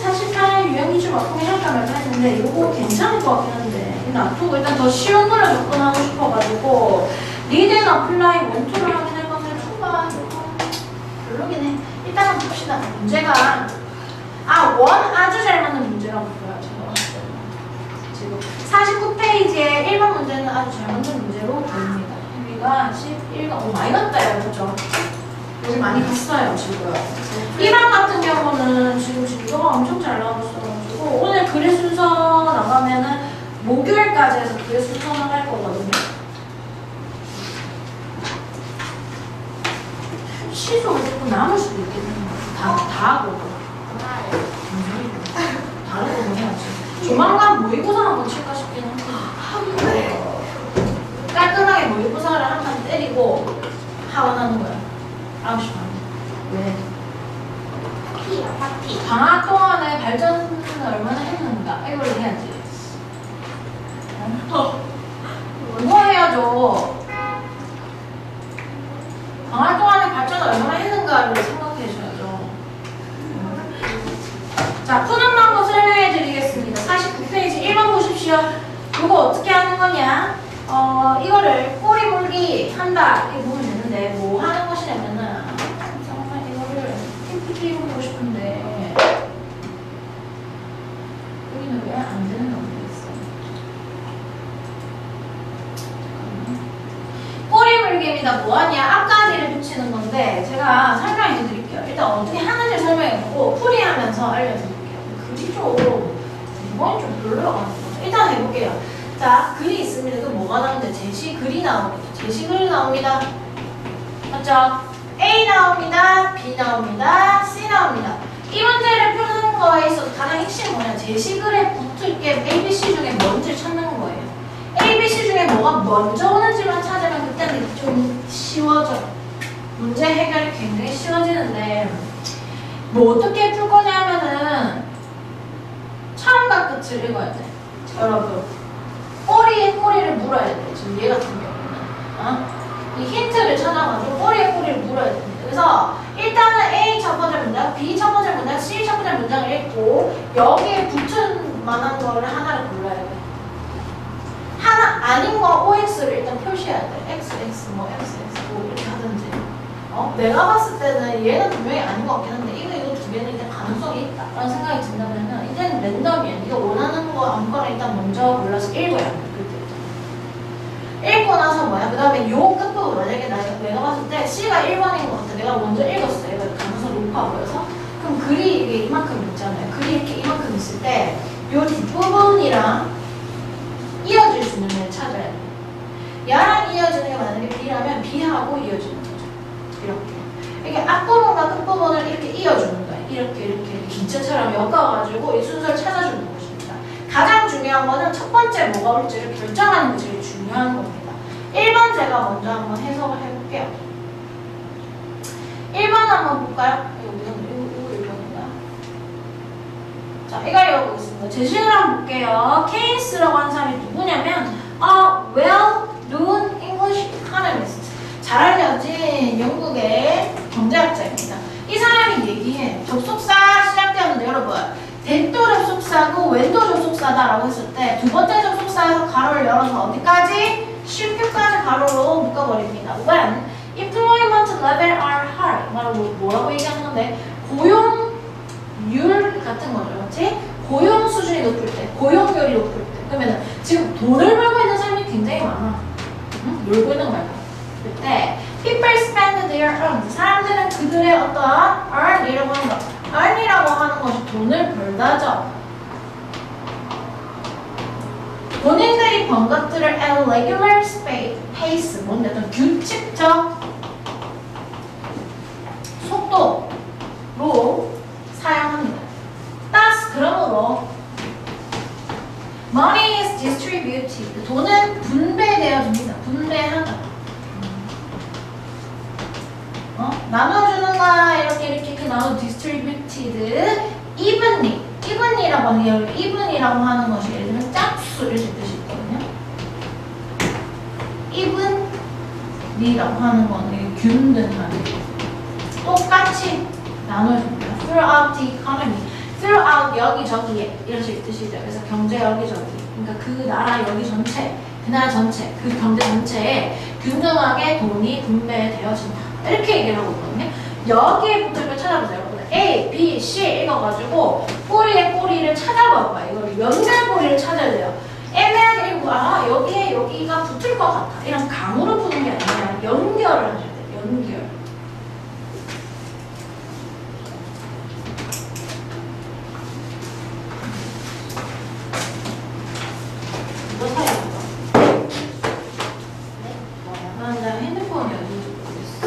48 유형 기출 맞고 해볼까 말까 했는데, 이거 괜찮을 것 같긴 한데, 이 놔두고 일단 더 쉬운 거를 접근하고 싶어가지고, 리드 앤 어플라이 원투를 확인할 건데, 초반, 별로긴 해. 일단은 봅시다. 문제가 원 아주 잘 맞는 문제라고 보여요. 지금 49페이지에 1번 문제는 아주 잘 맞는 문제로 보입니다. 여기가 11번 많이 갔다 그렇죠? 요즘 많이 갔어요 지금. 1번 같은 경우는 지금 이거가 엄청 잘 나왔어가지고 오늘 글의 순서 나가면은 목요일까지 해서 글의 순서 나갈 거거든요. 시소가 조금 남을 수도 있겠네요. 다 하고. 다른 거 해야지. 조만간 모의고사 한번 칠까 싶긴 한데. 깔끔하게 모의고사를 한 번 때리고 하원하는 거야? 9시 반. 왜? 파티야, 파티. 방학 동안에 발전을 얼마나 했는가? 이걸 해야지. 뭐 해야죠? 방학 동안에 발전을 얼마나 했는가를 생각해 줘야죠. 자, 푸는 방법 설명해 드리겠습니다. 49페이지 1번 보십시오. 이거 어떻게 하는 거냐? 이거를 꼬리 물기 한다. 이렇게 보면 되는데, 뭐 하는 것이냐면은, 정말 이거를 PPT 해보고 싶은데, 여기는 왜 안 되는 거 모르겠어. 꼬리 물기입니다. 뭐하냐? 앞가지를 붙이는 건데, 제가 설명해 드릴게요. 일단 어떻게 하는지 설명해보고, 풀이하면서 알려드릴게요. 글이 좀, 이건 좀 별로라고 하는 거죠. 일단 해볼게요. 자, 글이 있습니다. 그 뭐가 나오는데? 제시글이 나옵니다. 제시글이 나옵니다. 맞죠? A 나옵니다. B 나옵니다. C 나옵니다. 이 문제를 푸는 거에 있어서 가장 핵심이 뭐냐? 제시글에 붙을 게 A, B, C 중에 뭔지를 찾는 거예요. A, B, C 중에 뭐가 먼저 오는지만 찾으면 그때는 좀 쉬워져요. 문제 해결이 굉장히 쉬워지는데 뭐 어떻게 풀 거냐면은 처음과 끝을 읽어야 돼. 여러분. 꼬리에 꼬리를 물어야 돼. 지금 얘 같은 경우는. 이 힌트를 찾아가지고 꼬리에 꼬리를 물어야 됩니다. 그래서 일단은 A 첫 번째 문장, B 첫 번째 문장, C 첫 번째 문장을 읽고 여기에 붙은 만한 거를 하나를 골라야 돼. 하나 아닌 거 OX를 일단 표시해야 돼. XX, 뭐 XX, 뭐 이렇게 하든지. 내가 봤을 때는 얘는 분명히 아닌 것 같긴 한데 이거 두 개는 일단 가능성이 있다 라는 생각이 든다면 이제는 랜덤이야. 네가 원하는 거 아무거나 일단 먼저 골라서 읽어야 돼. 읽고 나서 뭐야? 그 다음에 요 끝부분 만약에 내가 봤을 때 C가 1번인 것 같아. 내가 먼저 읽었어. 얘가 가능성이 높아 보여서. 그럼 글이 이게 이만큼 있잖아요. 글이 이렇게 이만큼 있을 때 요 뒷부분이랑 이어질 수 있는 애를 찾아야 돼. 얘랑 이어지는 게 만약에 B라면 B하고 이어지는 거죠. 이렇게. 이게 앞부분과 끝부분을 이렇게 이어주는 거예요. 이렇게 기체처럼 엮어가지고 이 순서를 찾아주는 것입니다. 가장 중요한 거는 첫 번째 뭐가 올지를 결정하는 게 제일 중요한 겁니다. 1번 제가 먼저 한번 해석을 해볼게요. 1번 한번 볼까요? 이거 1번인가? 자, 이걸 읽어보겠습니다. 제시를 한번 볼게요. 케인스라고 하는 사람이 누구냐면 well-known English economist. 잘 알려진 영국의 경제학자입니다. 이 사람이 얘기해. 접속사 시작되었는데 여러분 대도 접속사고 웬도 접속사다라고 했을 때 두 번째 접속사에서 가로를 열어서 어디까지? 쉼표까지 가로로 묶어버립니다. When employment level are high. 뭐라고 얘기하는 건데 고용률 같은 거죠. 그렇지? 고용 수준이 높을 때, 고용률이 높을 때. 그러면 지금 돈을 벌고 있는 사람이 굉장히 많아. 놀고 있는 거 말고. 그때 people spend their earned. 사람들은 그들의 어떤 earn이라고 하는 거. earn이라고 하는 것이 돈을 벌다죠. 본인들이 번 것들을 at regular pace, 뭔데 좀 규칙적 속도로 사용합니다. Thus, 그러므로 money is distributed. 돈은 분배되어집니다. 분배하다. 나눠주는 거야. 이렇게 나눠 distributed evenly라고 하는 게 even이라고 하는 것이 예를 들면 짝수 이렇게 뜻이 있거든요. evenly라고 하는 거는 균등하게 똑같이 나눠줍니다. throughout the economy. throughout 여기저기 이렇게 뜻이죠. 그래서 경제 여기저기. 그러니까 그 나라 여기 전체, 그 나라 전체, 그 경제 전체에 균등하게 돈이 분배되어진다. 이렇게 얘기를 하고 있거든요. 여기에 붙을 걸 찾아보세요. 여러분. A, B, C 읽어가지고 꼬리에 꼬리를 찾아봐봐. 이걸 연결 꼬리를 찾아야 돼요. 애매하게 읽고 여기에 여기가 붙을 것 같아. 이런 감으로 푸는 게 아니라 연결을 하셔야 돼요. 연결. 이거 사야 나 핸드폰이 어딘지 모르겠어.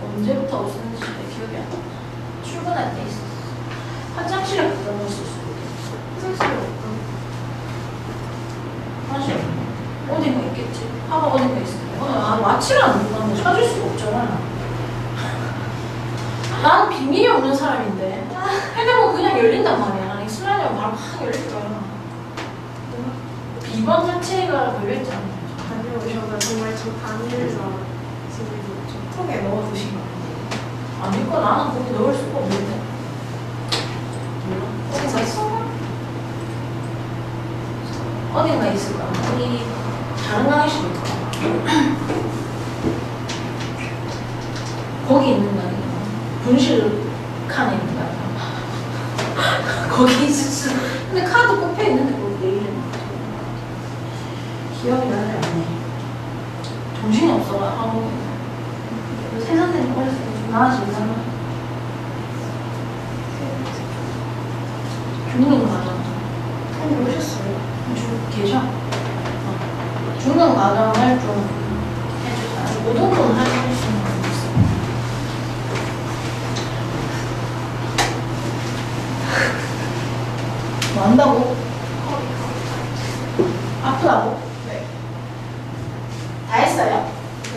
언제부터 없었는지 기억이 안 나. 출근할 때 있었어. 화장실에 갖다 놓았을 수도 있겠어. 화장실에 갖다 화장실 어딘가 있겠지. 봐봐 어딘가 있을 거야. 마취라는 누구한테 찾을 수가 없잖아. 나는 비밀이 없는 사람인데 핸드폰 그냥 열린단 말이야. 아니 슬라이드가 바로 확 열릴 거야. 비번 자체가 걸려있잖아. 다녀오셔서 정말 저 당일에서 지금 좀 톡에 넣어두신 거 같아요. 아닐까? 나는 거기 넣을 수가 없는데. 몰라. 어딘가 있어? 어딘가 있을까? 우리 다른 강의실일까? 거기 있는 거 아니야? 분실 칸에 있는 거 아니야? 거기 있을 수. 근데 카드 꼽혀 있는데 거기 내 이름. 기억이 나지 않네. 정신이 없어가. 아우. 새 선생님 어렸을 때좀 나아지잖아. 죽는 과정. 다녀오셨어요? 계셔? 죽는 과정을 좀 해주자. 모든 건 할 수 있는 건 없어. 뭐 한다고? 아프다고? 네. 다 했어요? 네.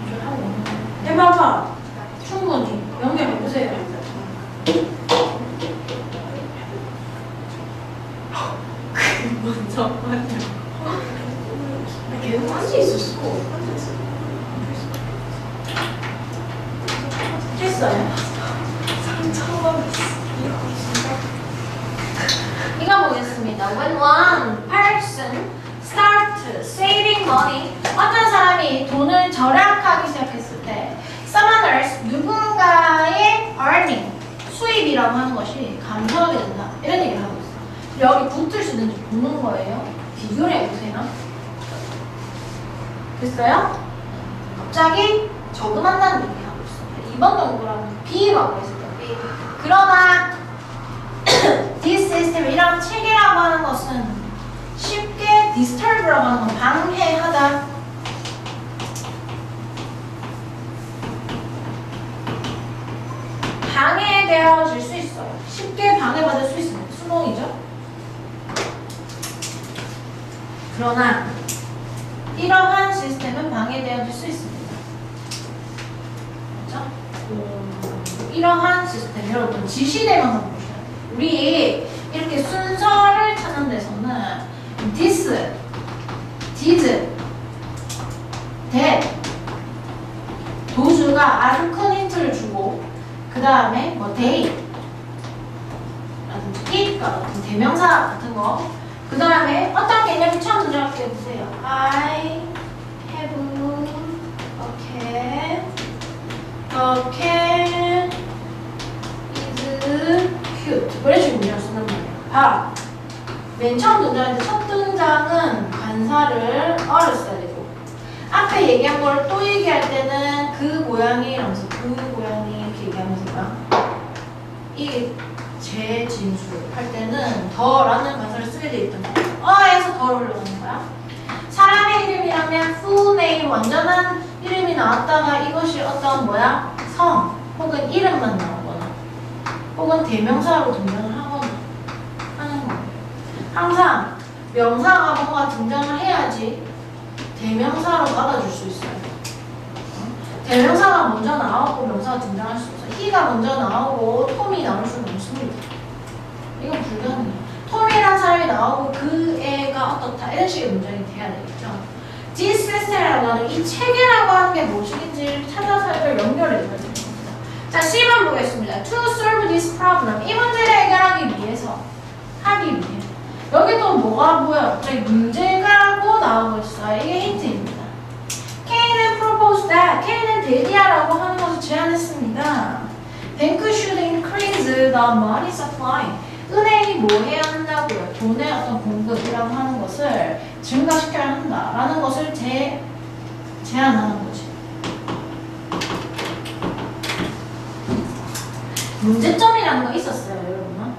좀 하고. 해봐봐. 충분히. 연결해보세요. 먼저 하냐. 계속 앉아있었어. 했어요? 상처받았어. 이거 보겠습니다. When one person starts saving money, 어떤 사람이 돈을 절약하기 시작했을 때, someone's 누군가의 earning, 수입이라고 하는 것이 감소하게 된다. 이런 얘기를 하고 있어요. 여기 붙을 수 있는지 보는 거예요. 비교를 해보세요. 됐어요? 갑자기 적응한다는 얘기하고 있어요. 이번 연구라는 B라고 했을 때 B. 그러나 this system, 이런 체계라고 하는 것은 쉽게 disturb라고 하는 건 방해하다. 방해되어질 수 있어요. 쉽게 방해받을 수 있습니다. 수동이죠. 그러나 이러한 시스템은 방해되어질 수 있습니다. 그렇죠? 이러한 시스템, 여러분 지시대만 한번 보셔야 돼요. 우리 이렇게 순서를 찾는 데서는 this, did, that, 도주가 아주 큰 힌트를 주고 그 다음에 뭐 they 라든지 it 같은 대명사 같은 거, 그 다음에 어떤 개념이 처음 등장할게요. 보세요. I have a cat. The cat is cute. 이런 식으로 문장을 쓰는 거예요. 맨 처음 등장할 때 첫 등장은 관사를 어를 써야 되고, 앞에 얘기한 걸 또 얘기할 때는 그 고양이 이러면서 그 고양이 이렇게 얘기하면서 이 재진술 할 때는 더라는 관사를 쓰게 돼 있던 거야. 어에서 더를 올라가는 거야. 사람의 이름이라면 full name, 완전한 이름이 나왔다가 이것이 어떤 뭐야? 성 혹은 이름만 나오거나 혹은 대명사로 등장을 하거나 하는 거예요. 항상 명사가 뭔가 등장을 해야지 대명사로 받아줄 수 있어요. 대명사가 먼저 나오고 명사가 등장할 수 있어요. he가 먼저 나오고 톰이 나올 수는 없습니다. 이건 불가능해요. 톰이라는 사람이 나오고 그 애가 어떻다 이런 식의 문장이 돼야 되겠죠. This system이라고 하는 이 체계라고 하는 게 무엇인지 찾아서 이걸 연결해 줘야 됩니다. 자, C번 보겠습니다. To solve this problem. 이 문제를 해결하기 위해서, 하기 위해. 여기 또 뭐가 보여요? 갑자기 문제가라고 나오고 있어요. 이게 힌트입니다. K는 proposed that. K는 대리하라고 하는 것을 제안했습니다. Bank should increase the money supply. 은행이 뭐 해야 한다고요? 돈의 어떤 공급이라고 하는 것을 증가시켜야 한다라는 것을 제안하는 거지. 문제점이라는 거 있었어요, 여러분.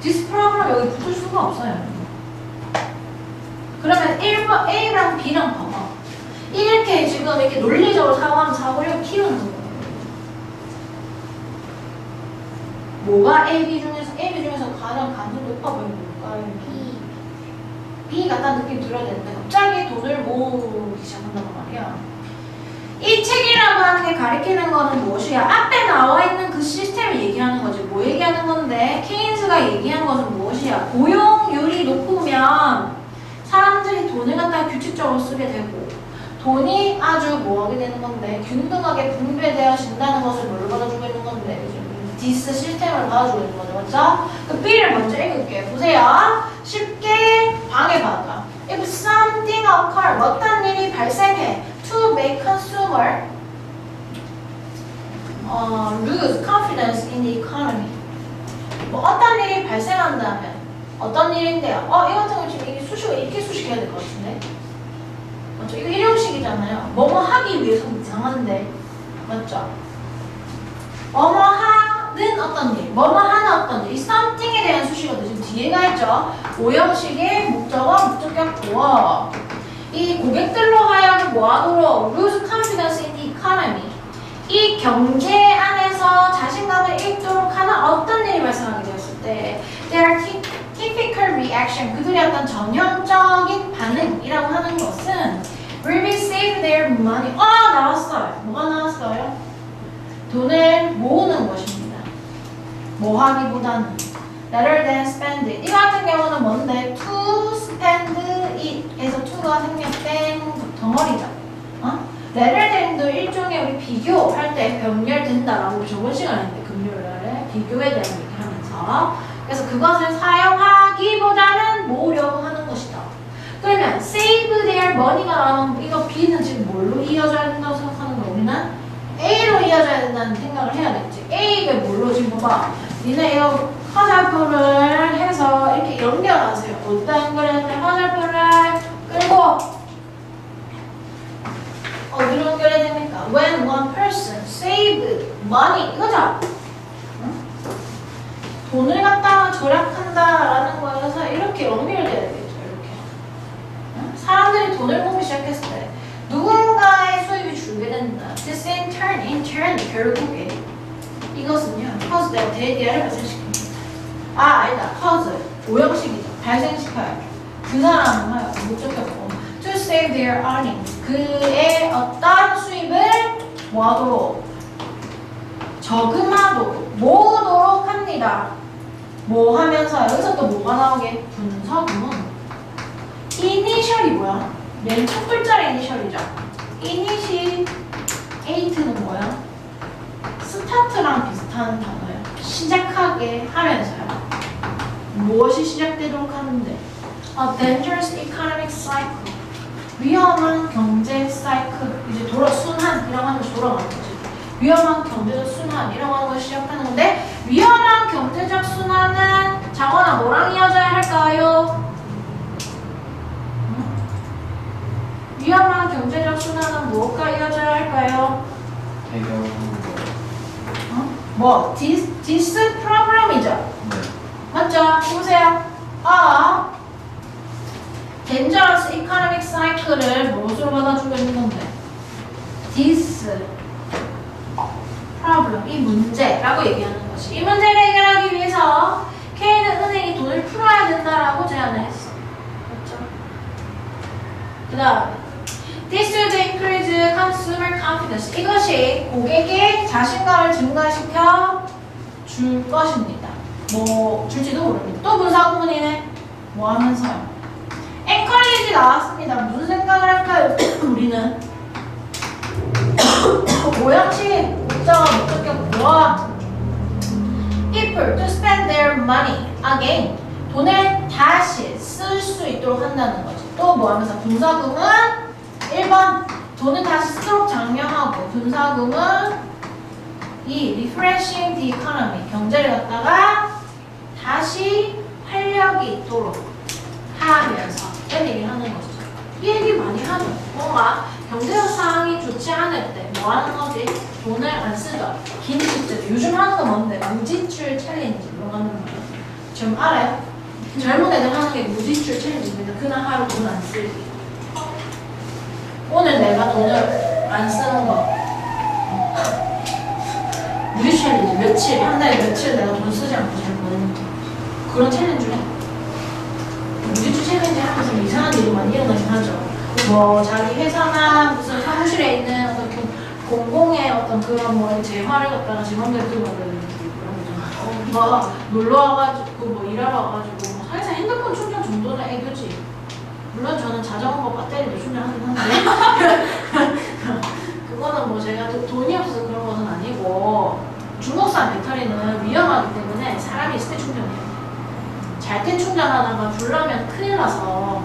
This problem 여기 붙을 수가 없어요. 그러면 1번 A랑 B랑 봐봐. 이렇게 지금 이렇게 논리적으로 사고하면 사고력을 키우는 거예요. 뭐가 A, B 중에서 가장 가능성이 높아 보이는 걸까요? B 같다는 느낌 들어야 되는데 갑자기 돈을 모으기 시작한단 말이야. 이 책이라고 하는 게 가리키는 거는 무엇이야? 앞에 나와 있는 그 시스템을 얘기하는 거지. 뭐 얘기하는 건데 케인즈가 얘기한 것은 무엇이야? 고용률이 높으면 사람들이 돈을 갖다가 규칙적으로 쓰게 되고 돈이 아주 뭐하게 되는 건데 균등하게 분배되어진다는 것을 뭘로 받아주고 있는 건데 디스 시스템을 받아주고 있는 거죠. 맞죠? 그 B를 먼저 읽을게요. 보세요. 쉽게 방해받아. If something occur, 어떤 일이 발생해 to make consumer lose confidence in the economy. 뭐 어떤 일이 발생한다면 어떤 일인데요? 이 같은 경우 지금 이게 수식을 이렇게 수식해야 될 것 같은데 맞죠? 이거 일용식이잖아요. 뭐뭐 하기 위해서는 이상한데 맞죠? 뭐뭐 하는 어떤 일, 뭐뭐 하는 어떤 일, 이 something에 대한 수식어도 지금 뒤에가 있죠. 오형식의 목적어, 목적격 주어. 이 고객들로 하여금 뭐하도록 lose confidence in the economy. 이 경제 안에서 자신감을 잃도록 하는 어떤 일이 발생하게 되었을 때 their typical reaction, 그들의 어떤 전형적인 반응이라고 하는 것은 will be save their money. 나왔어요. 뭐가 나왔어요? 돈을 모으는 것입니다. 뭐 하기보다는 rather than spend it. 이 같은 경우는 뭔데? to spend it에서 to가 생략된 덩어리죠. rather than도 일종의 우리 비교할 때 병렬된다라고 저번 시간에 했는데 금요일에 비교에 대한 얘기하면서 그래서 그것을 사용하기보다는 모으려고 하는 것이다. 그러면 save their money가 나오면 이거 B는 지금 뭘로 이어져야 된다고 생각하는 거 우리는 A로 이어져야 된다는 생각을 해야겠지. A가 뭘로 지금 봐봐. 니네 이거 화살표를 해서 이렇게 연결하세요. 어떤 그랬을 때 화살표를 끌고 어디로 연결해야 됩니까? When one person save money 이거죠? 응? 돈을 갖다가 절약한다라는 거여서 이렇게 연결돼야 되겠죠. 이렇게 응? 사람들이 돈을 모으기 시작했을 때 누군가의 수입이 줄게 된다. This in turn 결국에 이것은요 cause 내가 대디아를 발생시킵니다. 아니다 cause 오형식이죠. 발생시켜요. 그 사람은 목적격으로 to save their earnings. 그의 어떤 수입을 뭐하도록 저금하도록 모으도록 합니다. 뭐 하면서 여기서 또 뭐가 나오게? 분석은 이니셜이 뭐야? 맨 첫 글자의 이니셜이죠. 이니시에이트는 뭐야? 스타트랑 비슷한 단어예요. 시작하게 하면서요. 무엇이 시작되도록 하는데? A dangerous economic cycle. 위험한 경제 사이클. 이제 순환 이라고 하는 것이 돌아가는 거지. 위험한 경제적 순환 이라고 하는 것이 시작하는 건데 위험한 경제적 순환은 장원아 뭐랑 이어져야 할까요? 위험한 경제적 순환은 무엇과 이어져야 할까요? 뭐? this problem이죠? 네. 맞죠? 보세요. dangerous economic cycle를 무엇으로 받아주고 있는 건데? this problem, 이 문제라고 얘기하는 것이. 이 문제를 해결하기 위해서 K는 은행이 돈을 풀어야 된다라고 제안을 했어. 맞죠? 그 다음에 This would increase consumer confidence. 이것이 고객의 자신감을 증가시켜 줄 것입니다. 뭐 줄지도 모릅니다. 또 분사구문이네. 뭐 하면서요? encourage 나왔습니다. 무슨 생각을 할까요? 우리는 모양식 목적어 목적격 보아 people to spend their money again. 돈을 다시 쓸 수 있도록 한다는 거지. 또 뭐 하면서 분사구문 1번 돈을 다시 쓰도록 장려하고 분사구문 2 refreshing the economy 경제를 갖다가 다시 활력이 있도록 하면서 이런 얘기를 하는 거죠. 이 얘기 많이 하죠. 뭔가 경제적 상황이 좋지 않을 때 뭐 하는 거지? 돈을 안 쓰죠. 긴 숙제. 요즘 하는 거 뭔데? 무지출 챌린지 뭐 하는 거예요? 지금 알아요? 젊은 애들 하는 게 무지출 챌린지입니다. 그날 하루 돈 안 쓰기. 오늘 내가 돈을 안 쓰는 거. 무지출 챌린지 며칠, 한 달에 며칠 내가 돈 쓰지 않고 잘 보내는 거. 그런 챌린지를 해. 무지출 챌린지 하면서 이상한 일이 많이 일어나긴 하죠. 뭐 자기 회사나 무슨 사무실에 있는 어떤 공공의 어떤 그런 뭐 재화를 갖다가 지 맘대로 들고 가는 그런 거잖아. 뭐 놀러 와가지고 뭐 일하러 와가지고 뭐 사실상 핸드폰 충전 정도는 애교지. 물론 저는 자전거 배터리도 충전하긴 한데 그거는 뭐 제가 돈이 없어서 그런 것은 아니고 중국산 배터리는 위험하기 때문에 사람이 있을 때 충전해요. 잘 때 충전하다가 불나면 큰일 나서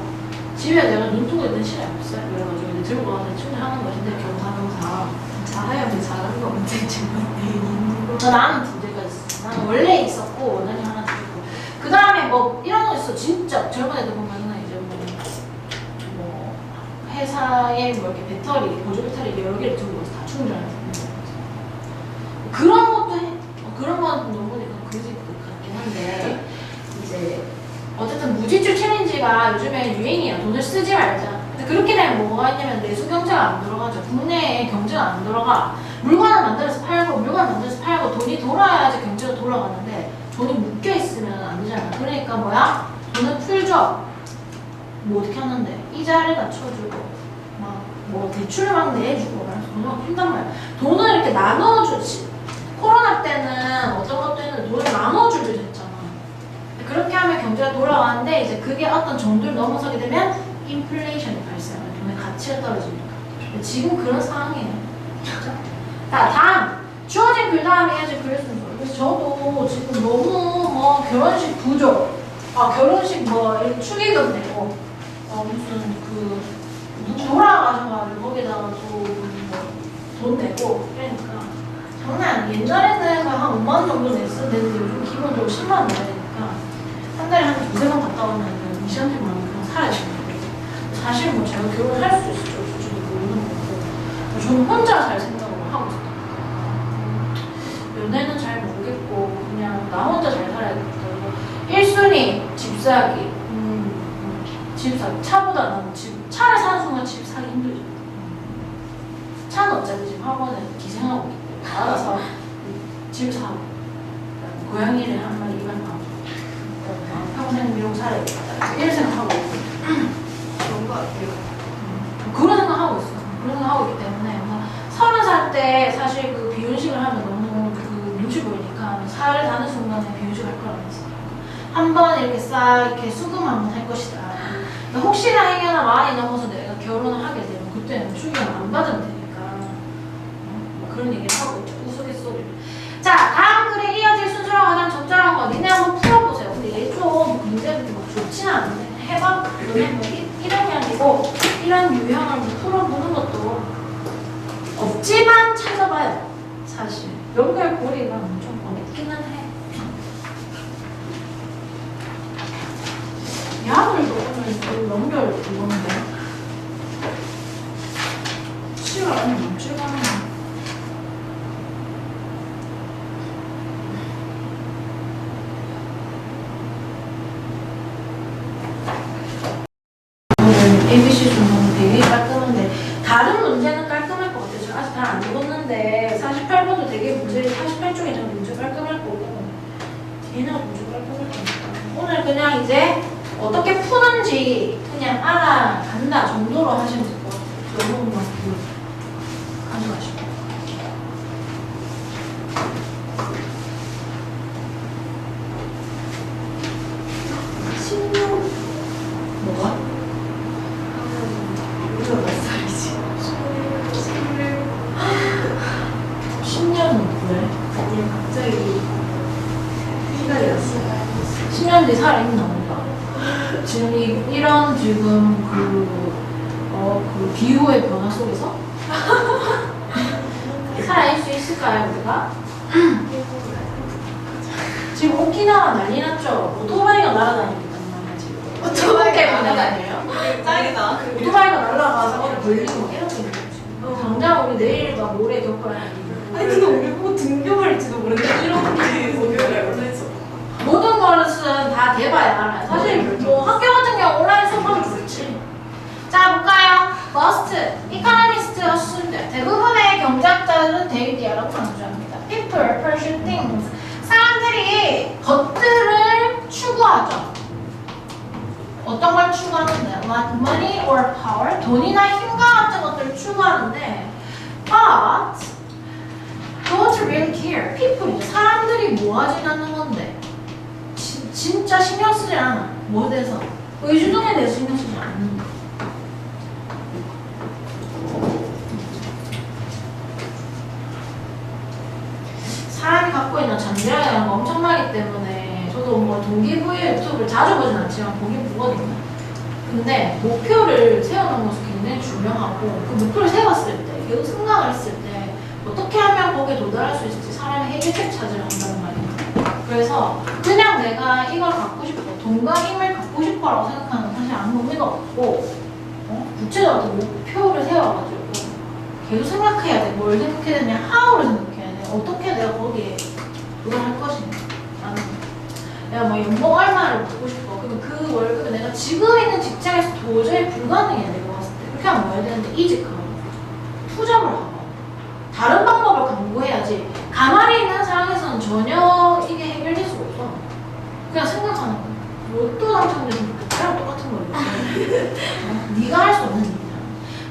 집에 내가 눈뜨고 있는 시간이 없어요. 그래가지고 이제 들고 가서 충전하는 것인데 경사경사 잘하면 잘하는 거 문제지만 나는 두 대가 있어. 나는 원래 있었고 원장님 하나 드리고 그 다음에 뭐 이런 거 있어. 진짜 젊은 애들 보면은 이제 뭐 회사에 뭐 이렇게 배터리 보조 배터리 여러 개를 들고 가서 다 충전해서 그런 것도 해. 그런 건 너무 그지 같긴 한데 이제 어쨌든 무지출 챌린지가 요즘에 유행이야. 돈을 쓰지 말자. 근데 그렇게 되면 뭐가 있냐면 내수 경제가 안 들어가죠. 국내에 경제가 안 들어가. 물건을 만들어서 팔고 돈이 돌아야지 경제가 돌아가는데 돈이 묶여 있으면 안 되잖아. 그러니까 뭐야? 돈을 풀죠. 뭐 어떻게 하는데 이자를 낮춰주고 막 뭐 대출을 막 내주고 돈을 막 푼단 말이야. 돈을 이렇게 나눠주지. 코로나 때는 어떤 것도 있는데 돈을 나눠주기로 했잖아. 그렇게 하면 경제가 돌아가는데 이제 그게 어떤 정도를 넘어서게 되면 인플레이션이 발생해요. 돈의 가치가 떨어지니까. 근데 지금 그런 상황이에요. 진짜. 자, 다음. 주어진 글 다음에 해야지 글을 순서. 그래서 저도 지금 너무 뭐 결혼식 부조, 결혼식 뭐 이렇게 축의금 내고, 무슨 누구 돌아가셔가지고 거기다가 돈 내고, 그러니까. 장난 아니야. 옛날에는 한 5만 원 정도 냈어야 되는데 요즘 기본적으로 10만 원 내야 되니까 한 달에 한 두세 번 갔다 오면 20만 원 그냥 살아야 되는 거예요. 사실 뭐 제가 결혼할 수 있을지 없을지도 모르는 거고 저는 혼자 살 생각을 하고 있어요. 연애는 잘 모르겠고 그냥 나 혼자 잘 살아야겠다. 1순위 집 사기. 집 사기. 차보다 나는 차를 사는 순간 집 사기 힘들죠. 차는 어차피 지금 학원에 기생하고 있기 때문에 알아서 집 사고 고양이를 한 마리 입양하고 평생 미국 살아야겠다 이런 생각하고 그런 거 같아요. 그런 생각하고 있어. 그런 생각하고 있기 때문에 30살 때 사실 그 비혼식을 하면 너무 그 눈치 보이니까 살을 다는 순간에 비혼식 할 거라고 했어. 한번 이렇게 싹 이렇게 수금 한번 할 것이다. 혹시나 행여나 많이 넘어서 내가 결혼을 하게 되면 그때는 축의금 안 받으면 되니까 그런 얘기를 하고 있죠. 우스갯소리를. 자, 다음 글에 이어질 순서로 가장 적절한 거 니네 한번 풀어보세요. 근데 얘 좀 문제들이 막 좋지는 않은데 해봐. 너네 뭐 이런 양이고 이런 유형을 뭐 풀어보는 것도 없지만 찾아봐요. 사실 연결고리가 좀 어렵기는 해. 약을도 오늘 그 연결 그건데 시간이 넘치가 않아. ABC 순서는 되게 깔끔한데 다른 문제는 깔끔할 것 같아요. 제가 아직 다 안 읽었는데 48번도 되게 문제 48쪽이 좀 문제 깔끔할 거고 얘네가 문제 깔끔할 거니까 오늘 그냥 이제 어떻게 푸는지 그냥 알아간다 정도로 하시면 될 것 같아요. 너무 막 가져가시고 뭐가? 우리가 몇 살이지? 10년은 왜? 아니 갑자기 생각이 났어요. 10년 뒤에 살아있나 보다. 지금 이런 지금 그 기후의 변화 속에서 살아있을 수 있을까요, 우리가? 지금 오키나와 난리 났죠? 오토바이가 날아다니니까 지금. 오토바이가 날아다녀요? 짱이다. 오토바이가 날아가서 어디 걸리고 막 이런 게 있는 거지. 당장 우리 내일 막 모레 겪어야 할 일이. 아니 근데 우리 보고 등교할지도 모르는데 이렇게 목요일에 올라있어. 모든 것은 다 돼봐야 알아요. 사실 뭐 학교 같은 경우 온라인 수업하면 좋지. 자, 볼까요? Most economists assume that 대부분의 경제학자들은 대위디아라고 강조합니다. People pursue things. 사람들이 것들을 추구하죠. 어떤 걸 추구하는데? Like money or power? 돈이나 힘과 같은 것들을 추구하는데 but don't really care. people, 사람들이 뭐 하진 않는 건데 진짜 신경 쓰지 않아. 뭐에 대해서? 의주동에 대해서 신경 쓰지 않는 거. 사람이 갖고 있는 잠재력이라는 거 엄청나기 때문에 저도 뭐 동기부여 유튜브를 자주 보진 않지만 보긴 보거든요. 근데 목표를 세우는 것이 굉장히 중요하고 그 목표를 세웠을 때 계속 생각을 했을 때 어떻게 하면 거기에 도달할 수 있을지 사람의 해결책 찾으려 한다는 말입니다. 그래서 그냥 내가 이걸 갖고 싶어, 돈과 힘을 갖고 싶어라고 생각하는 사실 아무 의미가 없고 구체적으로 목표를 세워가지고 계속 생각해야 돼. 뭘 생각해야 되냐, how를 생각해야 돼. 어떻게 내가 거기에 도달할 것인가. 내가 뭐 연봉 얼마를 받고 싶어. 그러면 그 월급을 내가 지금 있는 직장에서 도저히 불가능해. 내가 봤을 때. 그렇게 하면 뭐 해야 되는데 이직하고 투잡을 하고 다른 방법을 강구해야지. 가만히 있는 상황에서는 전혀 이게 해결될 수가 없어. 그냥 생각하는 거야. 로또 당첨돼서 그때랑 똑같은 거예요. 네가 할 수 없는 일이야.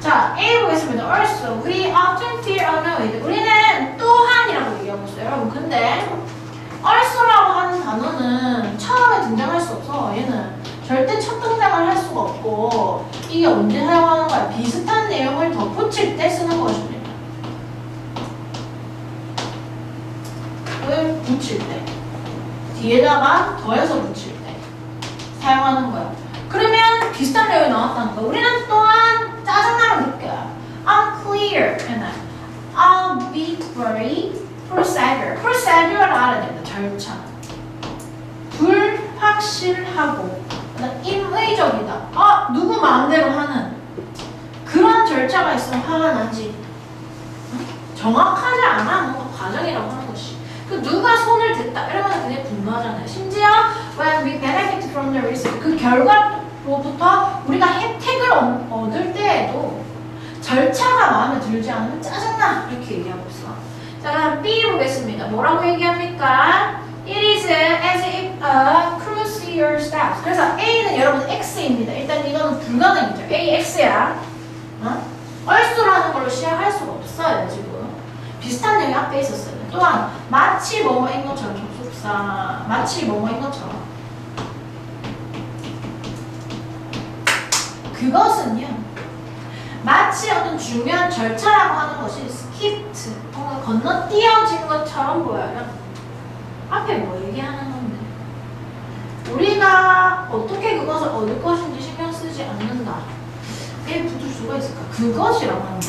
자, A 보겠습니다. Also, we often feel annoyed. 우리는 또한이라고 얘기하고 있어요. 여러분, 근데 also라고 하는 단어는 처음에 등장할 수 없어. 얘는 절대 첫 등장을 할 수가 없고 이게 언제 사용하는 거야? 비슷한 내용을 덧붙일 때 쓰는 것입니다. 을 붙일 때 뒤에다가 더해서 붙일 때 사용하는 거야. 그러면 비슷한 내용이 나왔다는 거야. 우리는 또한 짜증나는 느껴요. unclear, arbitrary, procedure. procedure를 알아야 됩니다. 절차. 불확실하고 임의적이다. 누구 마음대로 하는 그런 절차가 있으면 화가 나지. 정확하지 않아. 뭔가 과정이라고 하는 것이. 그 누가 손을 댔다 이러면 그게 분노하잖아요. 심지어 when we benefit from the result 그 결과로부터 우리가 혜택을 얻을 때에도 절차가 마음에 들지 않으면 짜증나 이렇게 얘기하고 있어. 자, 그럼 B 보겠습니다. 뭐라고 얘기합니까? It is as if cruise your steps. 그래서 A는 여러분 X입니다. 일단 이거는 불가능이죠. A, X야. 얼수라는 걸로 시작할 수가 없어요. 지금 비슷한 내용이 앞에 있었어요. 또한 마치 뭐뭐인 것처럼 접속사 마치 뭐뭐인 것처럼 그것은요 마치 어떤 중요한 절차라고 하는 것이 skipped 뭔가 건너뛰어진 것처럼 보여요. 앞에 뭐 얘기하는 건데 우리가 어떻게 그것을 얻을 것인지 신경 쓰지 않는다. 에 붙을 수가 있을까? 그것이라고 하는 거.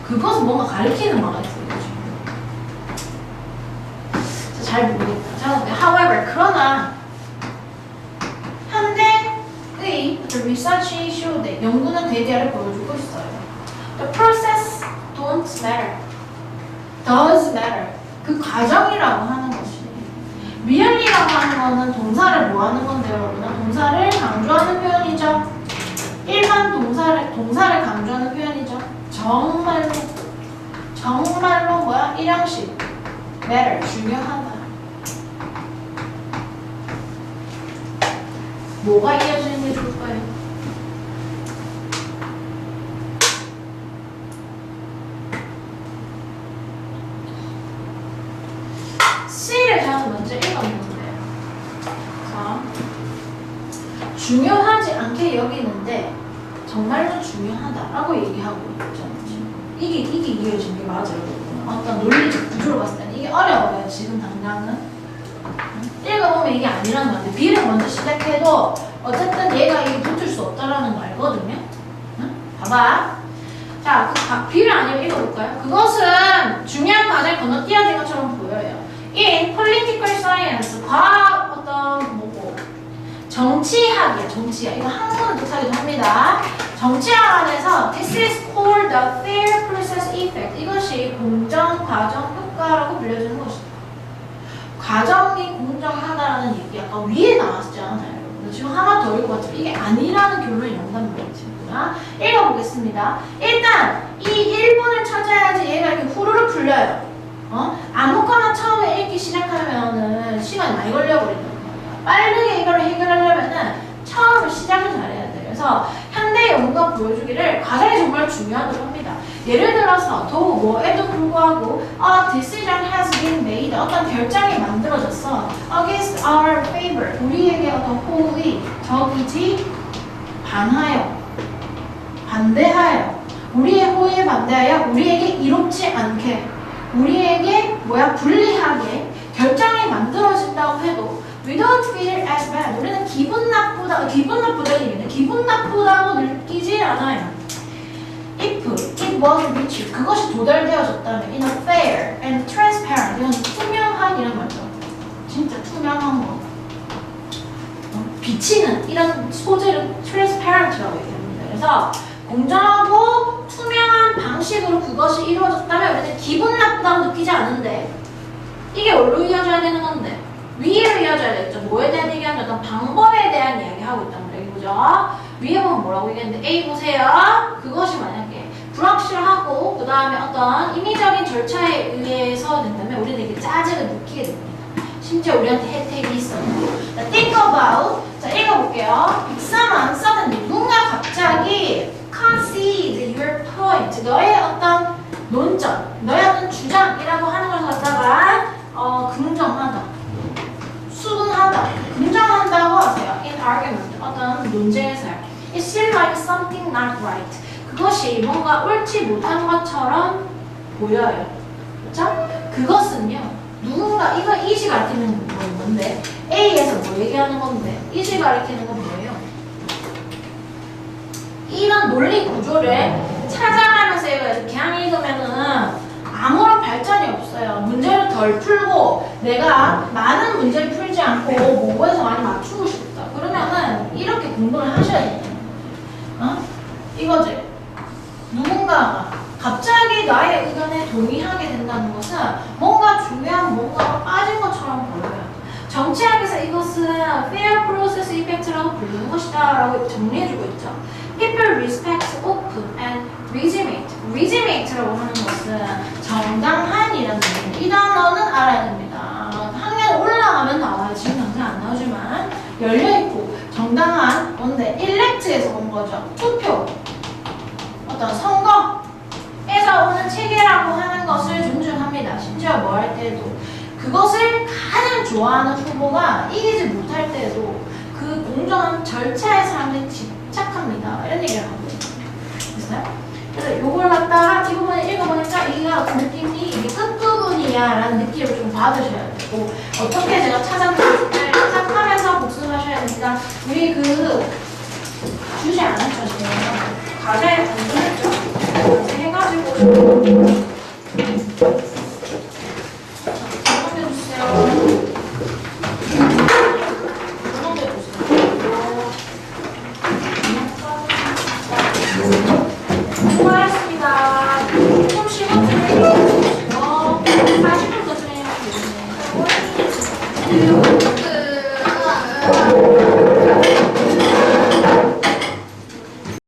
그것은 뭔가 가리키는 바가 있어요. 잘 모르겠다. 자, however, 그러나 현대의 the research showed that 연구는 대대를 보여주고 있어요. The process don't matter, does matter. 그 과정이라고 하는 것이 really라고 하는 거는 동사를 뭐 하는 건데요? 동사를 강조하는 표현이죠. 일반 동사를 강조하는 표현이죠. 정말로 뭐야? 일형식 matter 중요하다. 뭐가 이어지는 게 좋을까요? C를 제가 먼저 읽어보는데요. 자, 중요하지 않게 여기는데 정말로 중요하다라고 얘기하고 있죠. 이게 이어지는 게 맞아요. 어떤 논리적 구조로 봤을 때는 이게 어려워요. 지금 당장은. 읽어보면 이게 아니라는 건데 B를 먼저 시작해도 어쨌든 얘가 이게 붙을 수 없다라는 거 알거든요. 응? 봐봐. 자, 그 B를 아니면 읽어볼까요? 그것은 중요한 과정을 건너뛰어진 것처럼 보여요. In political science, 과학 어떤 뭐고 정치학이야, 정치학. 이거 한국어는 독하기도 합니다. 정치학 안에서 This is called the fair process effect. 이것이 공정 과정 효과라고 불려지는 것이다. 과정이 공정하다라는 얘기 아까 위에 나왔지 않아요? 지금 하나 더 읽고 왔지만 이게 아니라는 결론이 나온다는 거겠습니다. 읽어보겠습니다. 일단 이 1번을 찾아야지 얘가 이렇게 후루룩 풀려요. 아무거나 처음에 읽기 시작하면은 시간이 많이 걸려버린다는 거예요. 빠르게 이걸 해결하려면은 처음에 시작을 잘해야 돼. 그래서 현대의 뭔가 보여주기를 과정이 정말 중요하다고 합니다. 예를 들어서 뭐에도 불구하고 a decision has been made. 어떤 결정이 만들어졌어. against our favor. 우리에게 어떤 호의, 적이지 반하여, 반대하여. 우리의 호의에 반대하여 우리에게 이롭지 않게, 우리에게 불리하게 결정이 만들어진다고 해도 we don't feel it as bad. 우리는 기분 나쁘다는 얘기는 기분 나쁘다고 느끼지 않아요. If it was reached, 그것이 도달되어졌다면 in a fair and transparent, 이건 투명한 이란 말이죠. 진짜 투명한 거. 비치는 이런 소재를 transparent라고 얘기합니다. 그래서 공정하고 투명한 방식으로 그것이 이루어졌다면 우리는 기분 나쁘다고 느끼지 않은데 이게 뭘로 이어져야 되는 건데? 위로 이어져야 되겠죠. 뭐에 대한 얘기하는 어떤 방법에 대한 이야기하고 있단 말이에요. 그죠? 위에 보면 뭐라고 얘기했는데 A 보세요. 그것이 만약에 불확실하고 그 다음에 어떤 인위적인 절차에 의해서 된다면 우리는 이렇게 짜증을 느끼게 됩니다. 심지어 우리한테 혜택이 있어요. 자, think about. 자, 읽어볼게요. Someone suddenly, 누군가 갑자기 concede your point. 너의 어떤 논점, 너의 어떤 주장이라고 하는 걸 갖다가 긍정하다, 수긍하다, 긍정한다고 하세요. In argument, 어떤 논쟁에서요. It seems like something not right. 그것이 뭔가 옳지 못한 것처럼 보여요. 그렇죠? 그것은요. 누군가 이거 이시 가리키는 건 뭔데? A에서 뭐 얘기하는 건데? 이시 가리키는 건 뭐예요? 이런 논리 구조를 찾아가면서 이거 그냥 읽으면은 아무런 발전이 없어요. 문제를 덜 풀고 내가 많은 문제를 풀지 않고 모고에서 많이 맞추고 싶다. 그러면은 이렇게 공부를 하셔야 돼요. 이거지. 누군가가 갑자기 나의 의견에 동의하게 된다는 것은 뭔가 중요한 뭔가가 빠진 것처럼 보여요. 정치학에서 이것은 fair process effect라고 부르는 것이다 라고 정리해주고 있죠. People respect open and legitimate. legitimate라고 하는 것은 정당한이라는 뜻입니다. 이 단어는 알아야 됩니다. 학년 올라가면 나와요. 지금 당장 안 나오지만 열려있고 정당한 뭔데? elect에서 온 거죠. 투표, 어떤 선거에서 오는 체계라고 하는 것을 존중합니다. 심지어 뭐 할 때도 그것을 가장 좋아하는 후보가 이기지 못할 때도 그 공정한 절차에 사람들이 집착합니다. 이런 얘기를 하고 있어요. 그래서 요걸 갖다가 이 부분을 읽어보니까 이가 느낌이 이게 끝부분이야 라는 느낌을 좀 받으셔야 되고 어떻게 제가 찾았는지를 찾아가면서 복습하셔야 됩니다. 우리 그 주지 않았죠 지금 과제 안 주셨죠? 과제 해가지고 수고하셨습니다. 좀 쉬고 들으시고 40분 더 진행하면 되겠네요.